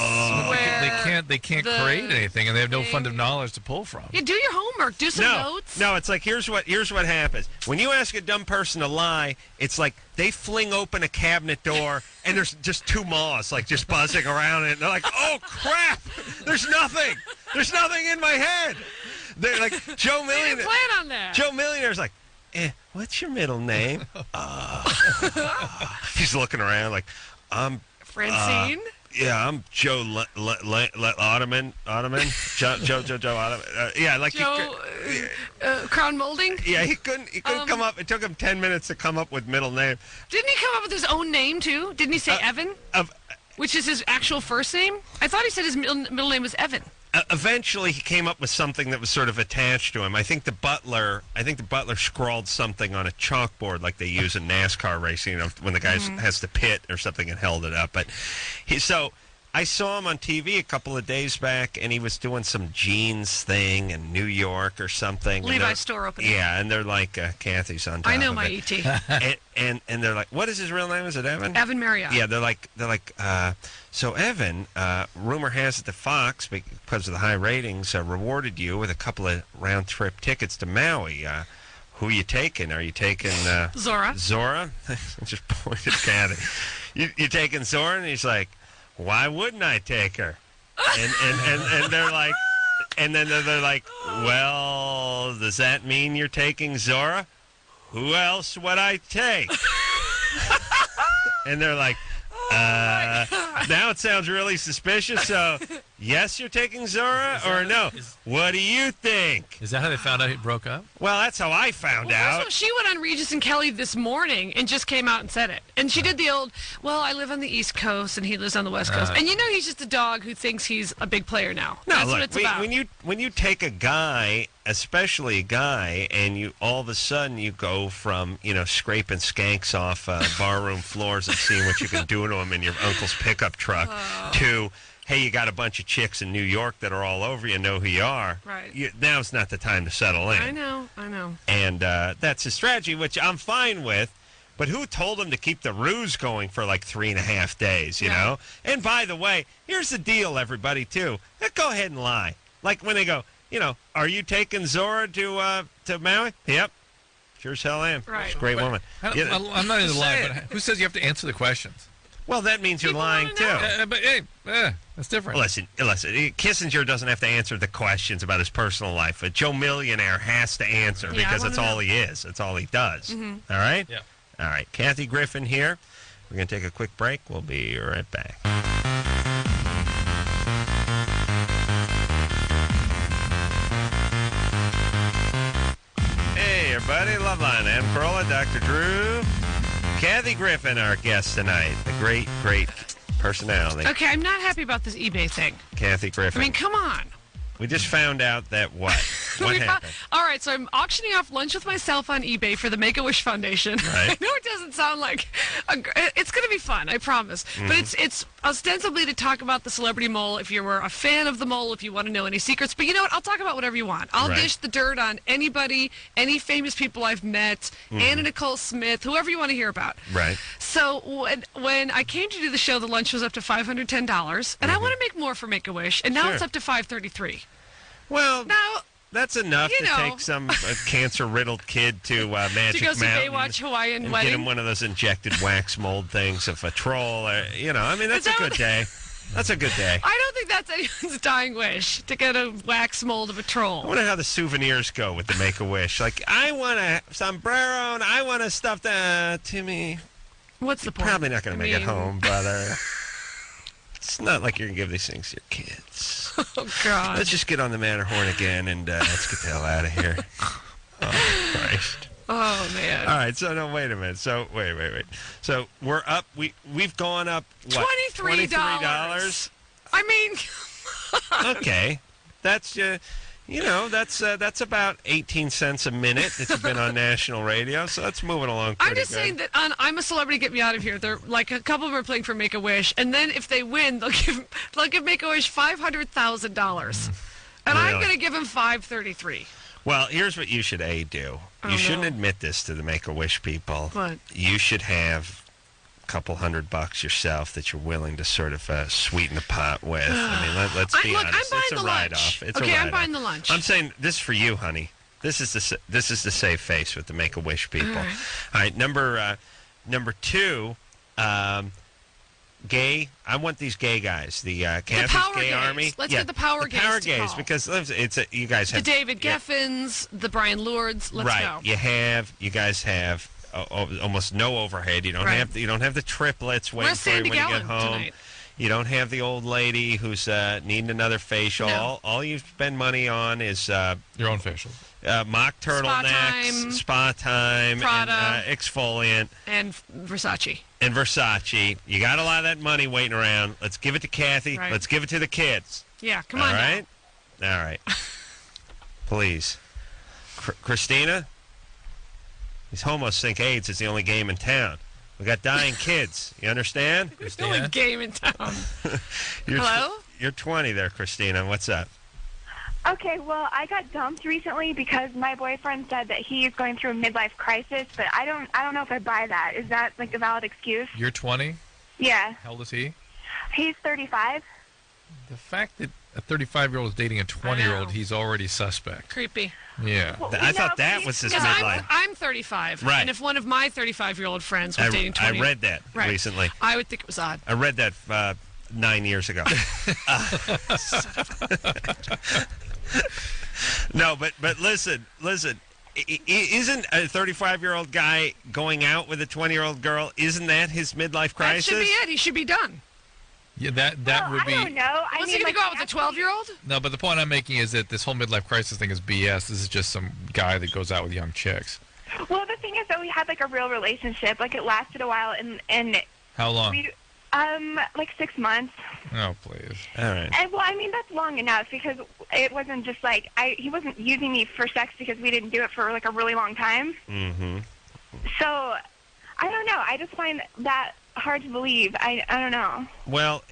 where they can't create anything, and they have no fund of knowledge to pull from. Yeah, do your homework. Do some notes. No, it's like here's what happens. When you ask a dumb person to lie, it's like they fling open a cabinet door and there's just two moths like just buzzing around it. And they're like, oh crap! There's nothing in my head. They're like Joe Millionaire. They didn't plan on that. Joe Millionaire's like, what's your middle name? He's looking around like, I'm Francine. Yeah, I'm Joe Ottoman. Joe Ottoman. Yeah, like Joe Crown Molding. Yeah, he couldn't come up. It took him 10 minutes to come up with middle name. Didn't he come up with his own name too? Didn't he say Evan? Which is his actual first name? I thought he said his middle name was Evan. eventually he came up with something that was sort of attached to him. I think the butler scrawled something on a chalkboard like they use in NASCAR racing, you know, when the guy has to pit or something, and held it up. But I saw him on TV a couple of days back, and he was doing some jeans thing in New York or something. Levi's store opening. Yeah, and they're like, Kathy's on top I know of my it. ET. and they're like, what is his real name? Is it Evan? Evan Marriott. Yeah, they're like, so Evan, rumor has it that Fox, because of the high ratings, rewarded you with a couple of round-trip tickets to Maui. Who are you taking? Are you taking Zora? Zora? I just pointed at Kathy. You taking Zora? And he's like, why wouldn't I take her? And they're like, and then they're like, well, does that mean you're taking Zora? Who else would I take? And they're like, now it sounds really suspicious. So, yes, you're taking Zora, or no? What do you think? Is that how they found out he broke up? Well, that's how I found out. Also, she went on Regis and Kelly this morning and just came out and said it. And she did the old, well, I live on the East Coast and he lives on the West Coast. And you know he's just a dog who thinks he's a big player now. No, that's look, what it's about. when you take a guy, especially a guy, and you all of a sudden you go from, you know, scraping skanks off barroom floors and seeing what you can do to them in your uncle's pickup truck to, hey, you got a bunch of chicks in New York that are all over you, know who you are. Right. Now's not the time to settle in. I know. And that's his strategy, which I'm fine with. But who told him to keep the ruse going for like 3.5 days, you know? And by the way, here's the deal, everybody, too. Go ahead and lie. Like when they go, you know, are you taking Zora to Maui? Yep. Sure as hell am. Right. She's a great woman. I'm not even lying, but who says you have to answer the questions? Well, that means you're lying, too. But hey, that's different. Listen, Kissinger doesn't have to answer the questions about his personal life. But Joe Millionaire has to answer because that's all he is. That's all he does. Mm-hmm. All right? Yeah. All right. Kathy Griffin here. We're going to take a quick break. We'll be right back. Hey, everybody. Loveline. Adam Carolla, Dr. Drew. Kathy Griffin, our guest tonight. The great, great personality. Okay, I'm not happy about this eBay thing. Kathy Griffin. I mean, come on. We just found out that what? What happened? All right, so I'm auctioning off lunch with myself on eBay for the Make-A-Wish Foundation. Right. I know it doesn't sound like it's going to be fun, I promise. But it's ostensibly to talk about the celebrity mole. If you were a fan of the mole, if you want to know any secrets. But you know what? I'll talk about whatever you want. I'll dish the dirt on anybody, any famous people I've met, Anna Nicole Smith, whoever you want to hear about. Right. So when I came to do the show, the lunch was up to $510, and I want to make more for Make-A-Wish, and now it's up to $533. Well, now that's enough to take some cancer-riddled kid to Magic to go see Mountain Baywatch Hawaiian and Wedding. get him one of those injected wax mold things of a troll. You know, I mean, that's a good day. That's a good day. I don't think that's anyone's dying wish, to get a wax mold of a troll. I wonder how the souvenirs go with the Make-A-Wish. Like, I want a sombrero and I want a stuffed Timmy. What's the point? Probably not going to make it home, brother. It's not like you're going to give these things to your kids. Oh, God. Let's just get on the Matterhorn again and let's get the hell out of here. Oh, Christ. Oh, man. All right, so no, wait a minute. So, wait. So, we're up, we've gone up, what? $23. I mean... Okay. That's, that's about 18 cents a minute that you've been on national radio, so that's moving along pretty I'm just saying that on I'm a Celebrity, Get Me Out of Here, they're like a couple of them are playing for Make-A-Wish, and then if they win, they'll give Make-A-Wish $500,000. And I'm going to give him $533. Well, here's what you should do. You shouldn't admit this to the Make-A-Wish people. What? You should have a couple $100 yourself that you're willing to sort of sweeten the pot with. I mean, let's be honest. I'm it's a write-off. I'm buying the lunch. I'm saying this for you, honey. This is the safe face with the Make-A-Wish people. All right, number 2. Gay. I want these gay guys. The Kathy's Gay Army. Let's get the power gays. Power gays, because you guys have the David Geffins, the Brian Lourdes. Let's go. You guys have almost no overhead. You don't have the triplets waiting for you when you get home. Tonight. You don't have the old lady who's needing another facial. No. All you spend money on is your own facial. Mock turtlenecks, spa time, Prada, and exfoliant, and Versace. You got a lot of that money waiting around. Let's give it to Kathy. Right. Let's give it to the kids. Yeah, come on. All right? All right. Please. Christina? These homos think AIDS is the only game in town. We got dying kids. You understand? It's the only game in town. Hello? You're 20 there, Christina. What's up? Okay, well, I got dumped recently because my boyfriend said that he's going through a midlife crisis, but I don't know if I buy that. Is that like a valid excuse? You're 20? Yeah. How old is he? He's 35. The fact that a 35-year-old is dating a 20-year-old, he's already suspect. Creepy. Yeah. I thought that was his midlife. I'm 35. Right. And if one of my 35-year-old friends was dating 20... I read that recently. I would think it was odd. I read that 9 years ago. No, but listen. Isn't a 35-year-old guy going out with a 20-year-old girl, isn't that his midlife crisis? That should be it. He should be done. Yeah, that would be... I don't know. Was he going to go out with a 12-year-old? No, but the point I'm making is that this whole midlife crisis thing is BS. This is just some guy that goes out with young chicks. Well, the thing is that we had like a real relationship. Like it lasted a while, and How long? Like 6 months. Oh, please. All right. And well, I mean that's long enough because it wasn't just like he wasn't using me for sex because we didn't do it for like a really long time. Mm-hmm. So I don't know. I just find that hard to believe. I don't know. Well,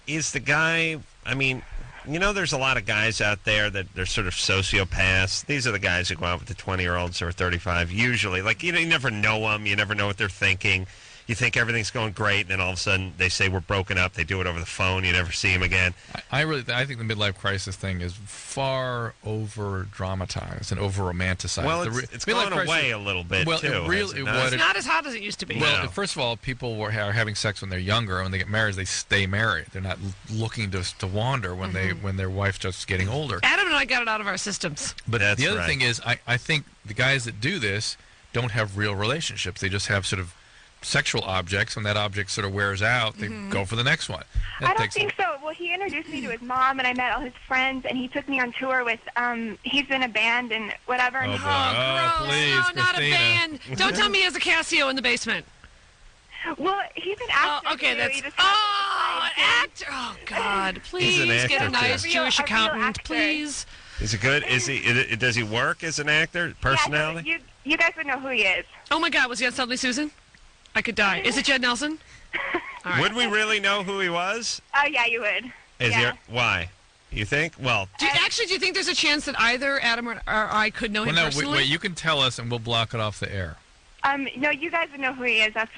is the guy? I mean, you know, there's a lot of guys out there that they're sort of sociopaths. These are the guys who go out with the 20-year-olds who are 35. Usually, like you never know them. You never know what they're thinking. You think everything's going great, and then all of a sudden they say we're broken up. They do it over the phone. You never see them again. I think the midlife crisis thing is far over dramatized and over romanticized. Well, it's going away a little bit too. It's not as hot as it used to be. Well, first of all, people are having sex when they're younger. When they get married, they stay married. They're not looking to wander when when their wife starts getting older. Adam and I got it out of our systems. But the other thing is, I think the guys that do this don't have real relationships. They just have sort of sexual objects. When that object sort of wears out, they go for the next one. I don't think so. Well, he introduced me to his mom, and I met all his friends, and he took me on tour with, he's in a band and whatever. Oh, and boy. Please, no, not a Christina. band. Don't tell me he has a Casio in the basement. Well, he's an actor. Oh, okay, too. that's... He just an actor. Oh, God. Please get a nice Jewish accountant, please. Is it good? Does he work as an actor? Personality? Yeah, you guys would know who he is. Oh, my God. Was he on Suddenly Susan? I could die. Is it Jed Nelson? All right. Would we really know who he was? Oh, yeah, you would. Why? You think? Well, do you think there's a chance that either Adam or I could know him personally? Wait, you can tell us and we'll block it off the air. No, you guys would know who he is. That's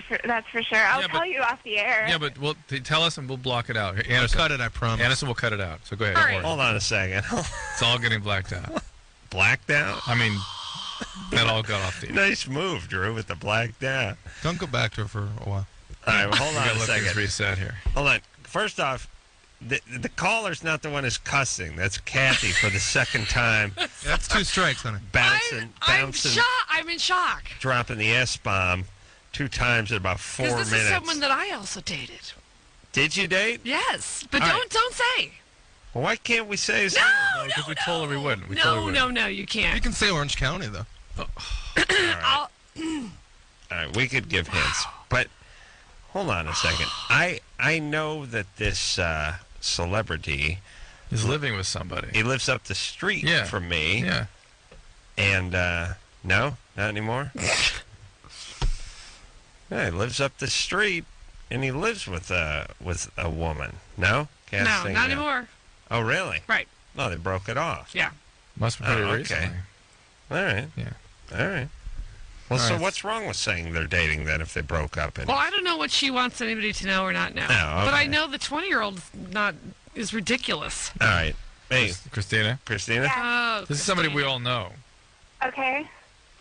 for sure. I'll tell you off the air. Yeah, but tell us and we'll block it out. Anderson, cut it, I promise. Anderson will cut it out. So go ahead. All right. Hold on a second. It's all getting blacked out. Blacked out? I mean, that all got off the air. Nice move, Drew, with the blacked out. Don't go back to her for a while. All right, well, hold on a second. Reset here. Hold on. First off, the caller's not the one who's cussing. That's Kathy for the second time. That's 2 strikes, honey. Bouncing. I'm in shock. Dropping the S-bomb 2 times in about 4 minutes. Because this is someone that I also dated. Did you date? Yes, but All don't say. Well, why can't we say his name? Because we told her we wouldn't. No, you can't. You can say Orange County, though. All right, we could give hints, but hold on a second. I know that this celebrity is living with somebody. He lives up the street from me. Yeah. And no, not anymore. Yeah, he lives up the street, and he lives with a woman. No, not anymore. Oh, really? Right. Oh, they broke it off. Yeah. Must be pretty recently. All right. Yeah. All right. Well, so what's wrong with saying they're dating then if they broke up? Well, I don't know what she wants anybody to know or not know. Oh, okay. But I know the 20-year-old is ridiculous. All right. Hey, Christina? Christina? Oh, this is somebody we all know. Okay.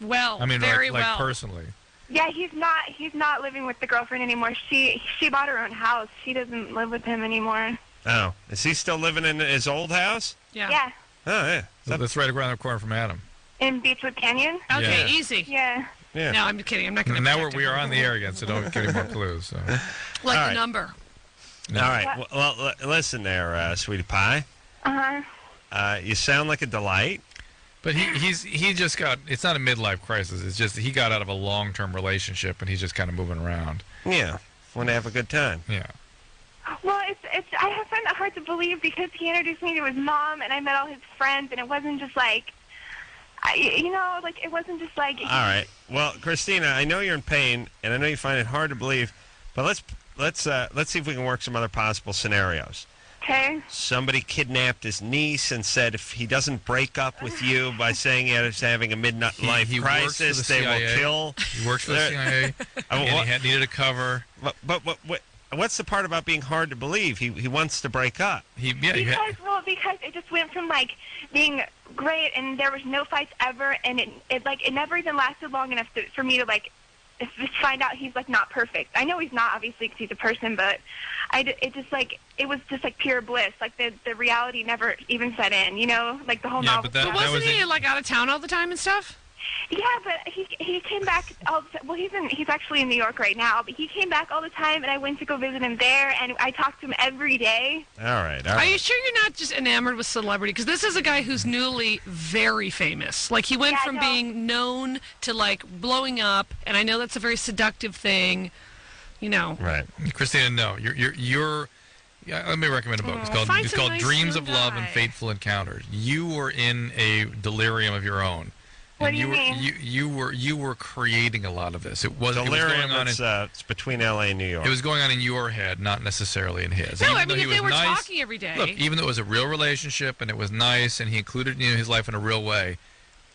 Well, I mean, very like well. personally. Yeah, he's not living with the girlfriend anymore. She bought her own house. She doesn't live with him anymore. Oh, is he still living in his old house? Yeah. Yeah. Oh, yeah. So that's right around the corner from Adam. In Beechwood Canyon. Okay, Yeah. easy. Yeah. Yeah. No, I'm kidding. I'm not going to. And now we are on the air again, so don't give any more clues. So. Like All the right. number. No. All right. Well, listen there, sweetie pie. You sound like a delight. But he just got, it's not a midlife crisis. It's just he got out of a long-term relationship and he's just kind of moving around. Yeah. Want to have a good time. Yeah. Well, I find that hard to believe. believe because he introduced me to his mom, and I met all his friends, and it wasn't just like, it wasn't just like. All right. Well, Christina, I know you're in pain, and I know you find it hard to believe, but let's see if we can work some other possible scenarios. Okay. Somebody kidnapped his niece and said if he doesn't break up with you by saying he's having a midlife crisis, they will kill. He works for the CIA, and he needed a cover. But what's the part about being hard to believe? He wants to break up. Because it just went from like being great and there was no fights ever, and it never even lasted long enough for me to like just find out he's like not perfect. I know he's not, obviously, because he's a person, but it was just like pure bliss. Like the reality never even set in, like the whole novel. But wasn't he like out of town all the time and stuff? Yeah, but he came back all the time. Well, he's actually in New York right now, but he came back all the time, and I went to go visit him there, and I talked to him every day. All right. Are you sure you're not just enamored with celebrity? Because this is a guy who's newly very famous. Like, he went from being known to, like, blowing up, and I know that's a very seductive thing, Right. Christina, no. You're let me recommend a book. It's called Dreams of Love and Fateful Encounters. You were in a delirium of your own. What do you mean? You were creating a lot of this. Delirium. It's between L.A. and New York. It was going on in your head, not necessarily in his. No, I mean, if they were talking every day. Look, even though it was a real relationship and it was nice, and he included his life in a real way,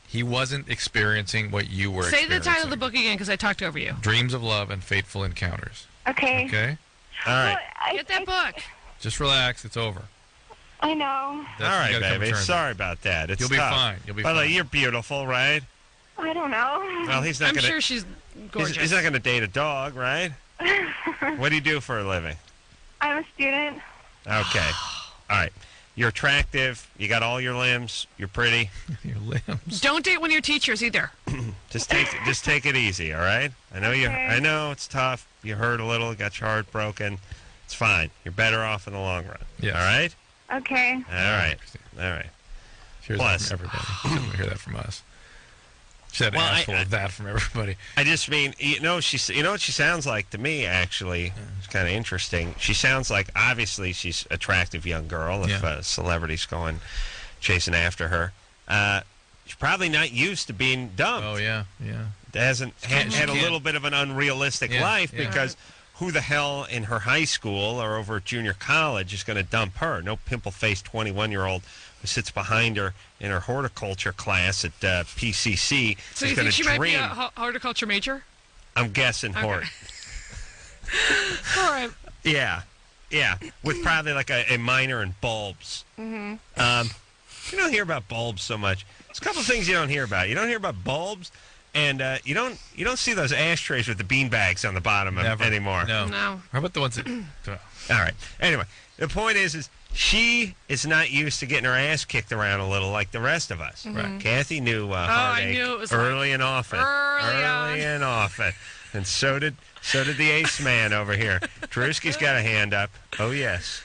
he wasn't experiencing what you were. Say the title of the book again, because I talked over you. Dreams of Love and Fateful Encounters. Okay. Okay. All right. Get that book. Just relax. It's over. I know. All right, baby. Sorry about that. You'll be fine. You'll be fine. By the way, you're beautiful, right? I don't know. Well, he's not I'm gonna. sure she's gorgeous. He's not going to date a dog, right? What do you do for a living? I'm a student. Okay. All right. You're attractive. You got all your limbs. You're pretty. Your limbs. Don't date one of your teachers either. Just take it easy, all right? I know I know it's tough. You hurt a little. Got your heart broken. It's fine. You're better off in the long run. Yes. All right. Okay. All right. Here's that from everybody. You don't hear that from us. She had an ass full of that from everybody. I just mean, you know what she sounds like to me, actually. It's kind of interesting. She sounds like, obviously, she's an attractive young girl if a celebrity's chasing after her. She's probably not used to being dumped. Oh, yeah. Hasn't had a little bit of an unrealistic life because who the hell in her high school or over at junior college is going to dump her? No pimple-faced 21-year-old who sits behind her in her horticulture class at PCC. So you think she might be a horticulture major? I'm guessing hort. All right. Yeah, with probably like a minor in bulbs. Mm-hmm. You don't hear about bulbs so much. There's a couple things you don't hear about. You don't hear about bulbs, and you don't see those ashtrays with the bean bags on the bottom anymore. No. How about the ones that? All right. Anyway, the point is she is not used to getting her ass kicked around a little like the rest of us. Mm-hmm. Right. Kathy knew heartache I knew it was early and often. Early and often. And so did the ace man over here. Drewski's got a hand up. Oh yes.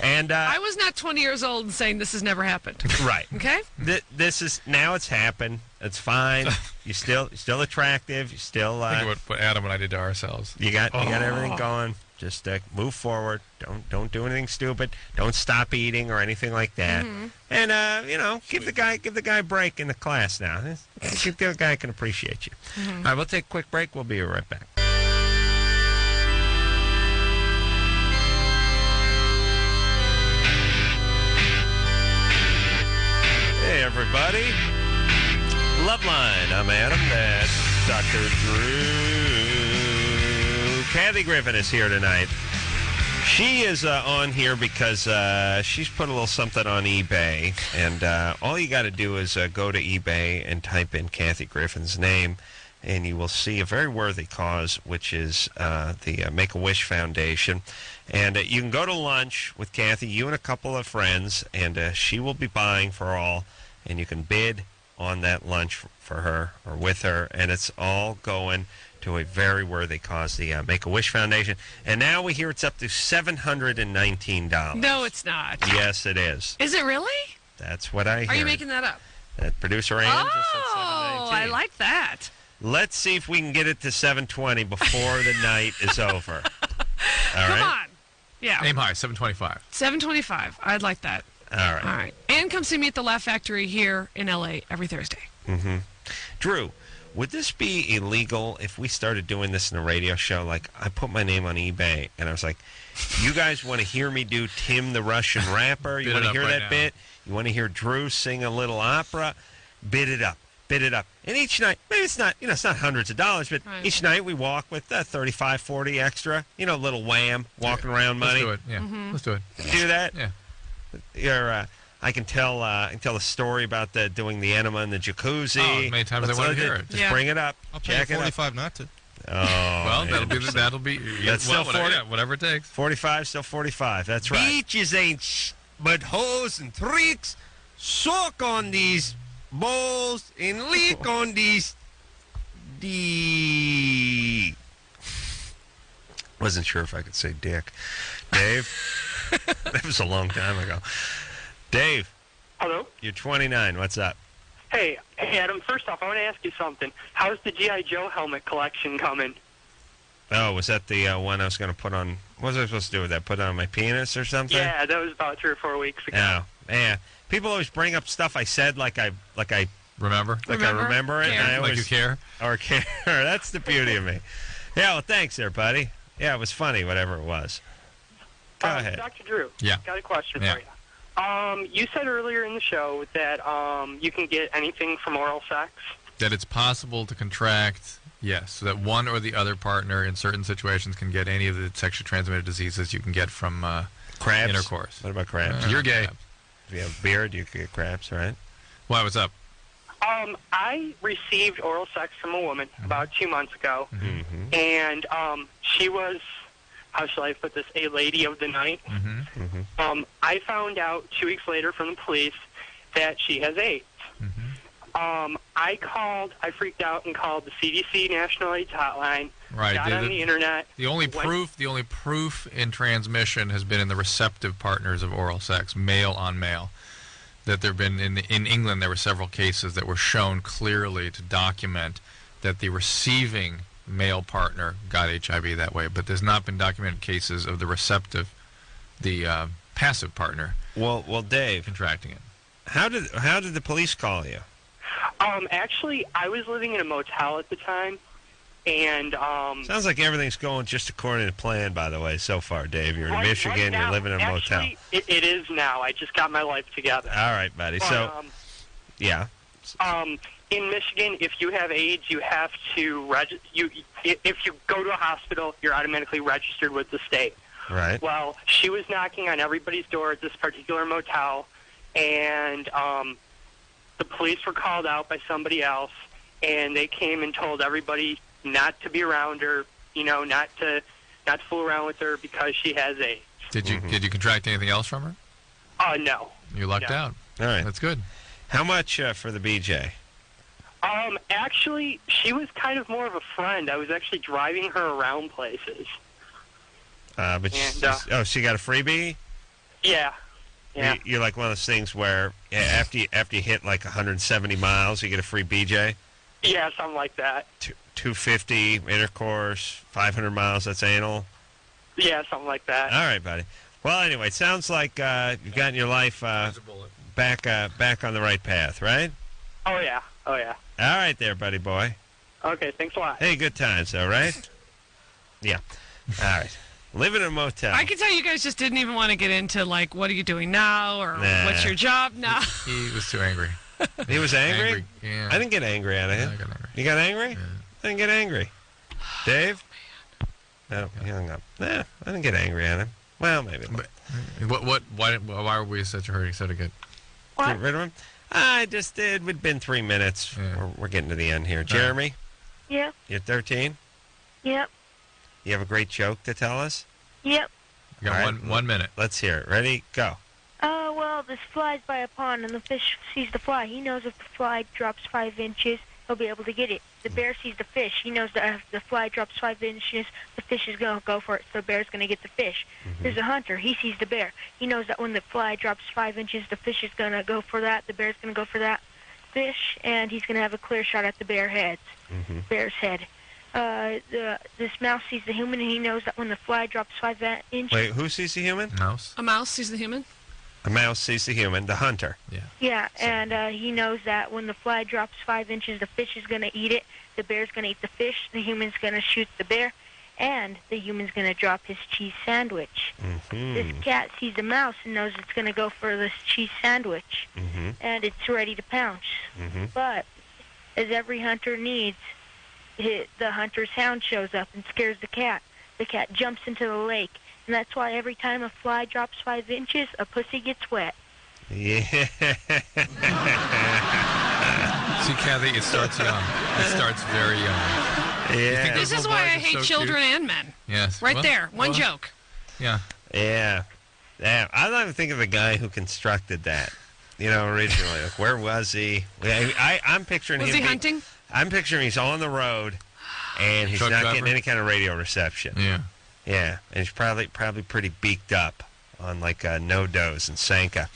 And I was not 20 years old and saying this has never happened. Right. Okay. This is now. It's happened. It's fine. You're still attractive. You still. Think what Adam and I did to ourselves. You got everything going. Just move forward. Don't do anything stupid. Don't stop eating or anything like that. Mm-hmm. And give the guy a break in the class now. I think the guy can appreciate you. Mm-hmm. All right, we'll take a quick break. We'll be right back. Hey everybody, Loveline. I'm Adam. That's Dr. Drew. Kathy Griffin is here tonight. She is on here because she's put a little something on eBay, and all you got to do is go to eBay and type in Kathy Griffin's name, and you will see a very worthy cause, which is the Make-A-Wish Foundation. And you can go to lunch with Kathy, you and a couple of friends, and she will be buying for all, and you can bid on that lunch for her or with her, and it's all going to a very worthy cause, the Make-A-Wish Foundation. And now we hear it's up to $719. No, it's not. Yes, it is. Is it really? That's what I hear. Are you making that up? Producer Ann just said $719. I like that. Let's see if we can get it to $720 before the night is over. All right? Come on. Yeah. Aim high, 725. 725. I'd like that. All right. All right. And come see me at the Laugh Factory here in L.A. every Thursday. Mm-hmm. Drew, would this be illegal if we started doing this in a radio show? Like, I put my name on eBay, and I was like, you guys want to hear me do Tim the Russian Rapper? You want to hear that bit? You want to hear Drew sing a little opera? Bid it up. Bid it up. And each night, maybe it's not, it's not hundreds of dollars, but each night we walk with 35, 40 extra, a little wham, walking around money. Let's do it, yeah. Let's do it. Do that? Yeah. I can tell a story about doing the enema in the jacuzzi. Oh, as many times as I want to hear it. Just bring it up. I'll pay you $45 not to. Oh, well, that'll be that's still 40. Whatever it takes. 45, still 45. That's right. Beaches ain't but hoes and tricks. Soak on these balls and lick on these. Wasn't sure if I could say dick. Dave, that was a long time ago. Dave. Hello. You're 29. What's up? Hey, Adam. First off, I want to ask you something. How's the G.I. Joe helmet collection coming? Oh, was that the one I was going to put on? What was I supposed to do with that? Put it on my penis or something? Yeah, that was about 3 or 4 weeks ago. Oh, yeah. People always bring up stuff I said like I remember. Like I remember it. And I always, like you care. Or care. That's the beauty of me. Yeah. Well, thanks, there, buddy. Yeah, it was funny. Whatever it was. Go ahead, Dr. Drew. Yeah. Got a question for you. You said earlier in the show that you can get anything from oral sex. That it's possible to contract, yes, so that one or the other partner in certain situations can get any of the sexually transmitted diseases you can get from crabs. Intercourse. What about crabs? You're gay. If you have a beard, you can get crabs, right? Why? What's up? I received oral sex from a woman about 2 months ago, and she was, how shall I put this, a lady of the night. I found out 2 weeks later from the police that she has AIDS. I freaked out and called the CDC National AIDS Hotline. Right. Got on the internet. The only proof in transmission has been in the receptive partners of oral sex, male on male. That there have been in England, there were several cases that were shown clearly to document that the receiving male partner got HIV that way, but there's not been documented cases of the passive partner. Well, Dave, contracting it. How did the police call you? Actually, I was living in a motel at the time, and sounds like everything's going just according to plan. By the way, so far, Dave, you're in Michigan. Right now, you're living in a motel. It is now. I just got my life together. All right, buddy. So, yeah. In Michigan, if you have AIDS, you have to if you go to a hospital, you're automatically registered with the state. Right. Well, she was knocking on everybody's door at this particular motel, and the police were called out by somebody else, and they came and told everybody not to be around her, not to fool around with her because she has AIDS. Did you contract anything else from her? No. You lucked out. All right. That's good. How much for the BJ? Actually, she was kind of more of a friend. I was actually driving her around places. She got a freebie? Yeah. Yeah. You're like one of those things where after you hit like 170 miles, you get a free BJ? Yeah, something like that. 250 intercourse, 500 miles, that's anal? Yeah, something like that. All right, buddy. Well, anyway, it sounds like you've gotten your life back on the right path, right? Oh, yeah. All right there, buddy boy. Okay, thanks a lot. Hey, good times, though, right? Yeah. All right. Living in a motel. I can tell you guys just didn't even want to get into, like, what are you doing now, or what's your job now. He was too angry. He was angry? Yeah. I didn't get angry at him. I got angry. You got angry? Yeah. I didn't get angry. Dave? No, he hung up. Nah, I didn't get angry at him. Well, maybe. Why were we in such a hurry? So to get rid of him? I just did. It'd been 3 minutes. Yeah. We're getting to the end here. Jeremy? Yep. You're 13? Yep. You have a great joke to tell us? Yep. You got one minute. Let's hear it. Ready? Go. Well, this fly's by a pond, and the fish sees the fly. He knows if the fly drops 5 inches, he'll be able to get it. The bear sees the fish. He knows that if the fly drops 5 inches, the fish is going to go for it, so the bear's going to get the fish. There's a hunter. He sees the bear. He knows that when the fly drops 5 inches, the fish is going to go for that. The bear's going to go for that fish, and he's going to have a clear shot at the bear's head. this mouse sees the human, and he knows that when the fly drops 5 inches... Wait, who sees the human? Mouse. A mouse sees the human? A mouse sees the human, the hunter. Yeah. Yeah, and he knows that when the fly drops 5 inches, the fish is going to eat it, the bear's going to eat the fish, the human's going to shoot the bear, and the human's going to drop his cheese sandwich. Mm-hmm. This cat sees a mouse and knows it's going to go for this cheese sandwich, and it's ready to pounce. But, as every hunter needs, the hunter's hound shows up and scares the cat. The cat jumps into the lake, and that's why every time a fly drops 5 inches, a pussy gets wet. Yeah. See, Kathy, it starts young. It starts very young. Yeah. This is why I hate children and men. Yes. Right there. One joke. Yeah. Yeah. Yeah. I don't even think of the guy who constructed that. You know, originally. Like, where was he? I'm picturing him. Was he hunting? I'm picturing he's on the road, and he's not getting any kind of radio reception. Yeah. Yeah. And he's probably pretty beaked up on, like, no-dose and Sanka.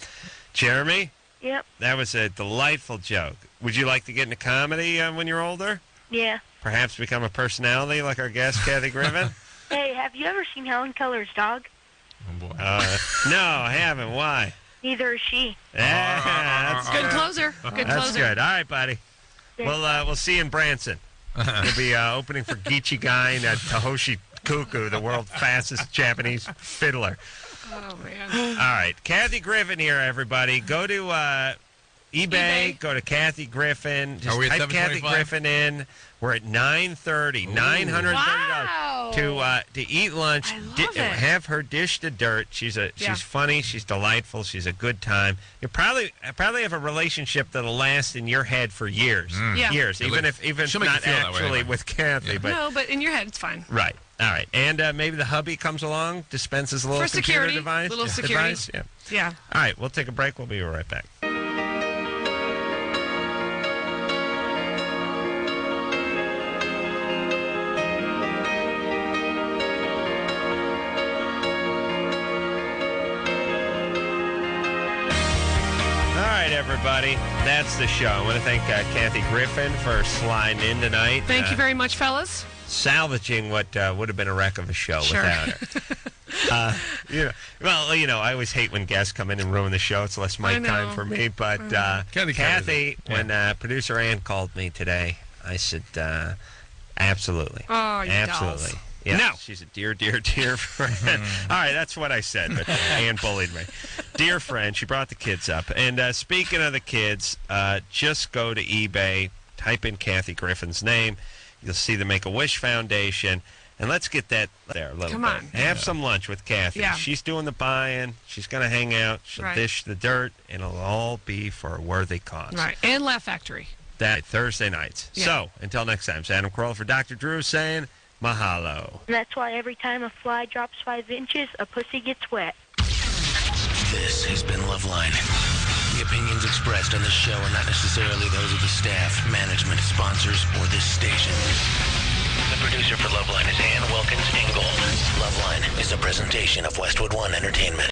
Jeremy? Yep. That was a delightful joke. Would you like to get into comedy when you're older? Yeah. Perhaps become a personality like our guest, Kathy Griffin? Hey, have you ever seen Helen Keller's dog? Oh, boy. No, I haven't. Why? Neither is she. Yeah, that's Good closer. Good That's closer. good. All right, buddy. We'll see you in Branson. We'll be opening for Geechee Guy and Tahoshi Cuckoo, the world's fastest Japanese fiddler. Oh, man. All right. Kathy Griffin here, everybody. Go to eBay. Go to Kathy Griffin. Just type Kathy Griffin in. We're at $930. $930 to eat lunch. Have her dish the dirt. She's funny. She's delightful. She's a good time. You probably have a relationship that'll last in your head for years. Yeah. Years. Even if not actually with Kathy. But no, but in your head, it's fine. right. All right. And maybe the hubby comes along, dispenses a little For computer security, device. little security. Advice. Yeah. Yeah. All right. We'll take a break. We'll be right back. Everybody, that's the show. I want to thank Kathy Griffin for sliding in tonight. Thank you very much, fellas. Salvaging what would have been a wreck of a show without her. I always hate when guests come in and ruin the show. It's less mic time for me. But Kathy, when producer Ann called me today, I said, absolutely. Oh, you absolutely. Dolls. Yeah, no. She's a dear, dear, dear friend. All right, that's what I said, but Ann bullied me. Dear friend, she brought the kids up. And speaking of the kids, just go to eBay, type in Kathy Griffin's name. You'll see the Make-A-Wish Foundation. And let's get that there a little bit. On. Have some lunch with Kathy. Yeah. She's doing the buy-in. She's going to hang out. She'll dish the dirt. And it'll all be for a worthy cause. Right, and Laugh Factory. That Thursday nights. Yeah. So, until next time, it's Adam Carolla for Dr. Drew saying... Mahalo. And that's why every time a fly drops 5 inches, a pussy gets wet. This has been Loveline. The opinions expressed on this show are not necessarily those of the staff, management, sponsors, or this station. The producer for Loveline is Ann Wilkins Ingold. Loveline is a presentation of Westwood One Entertainment.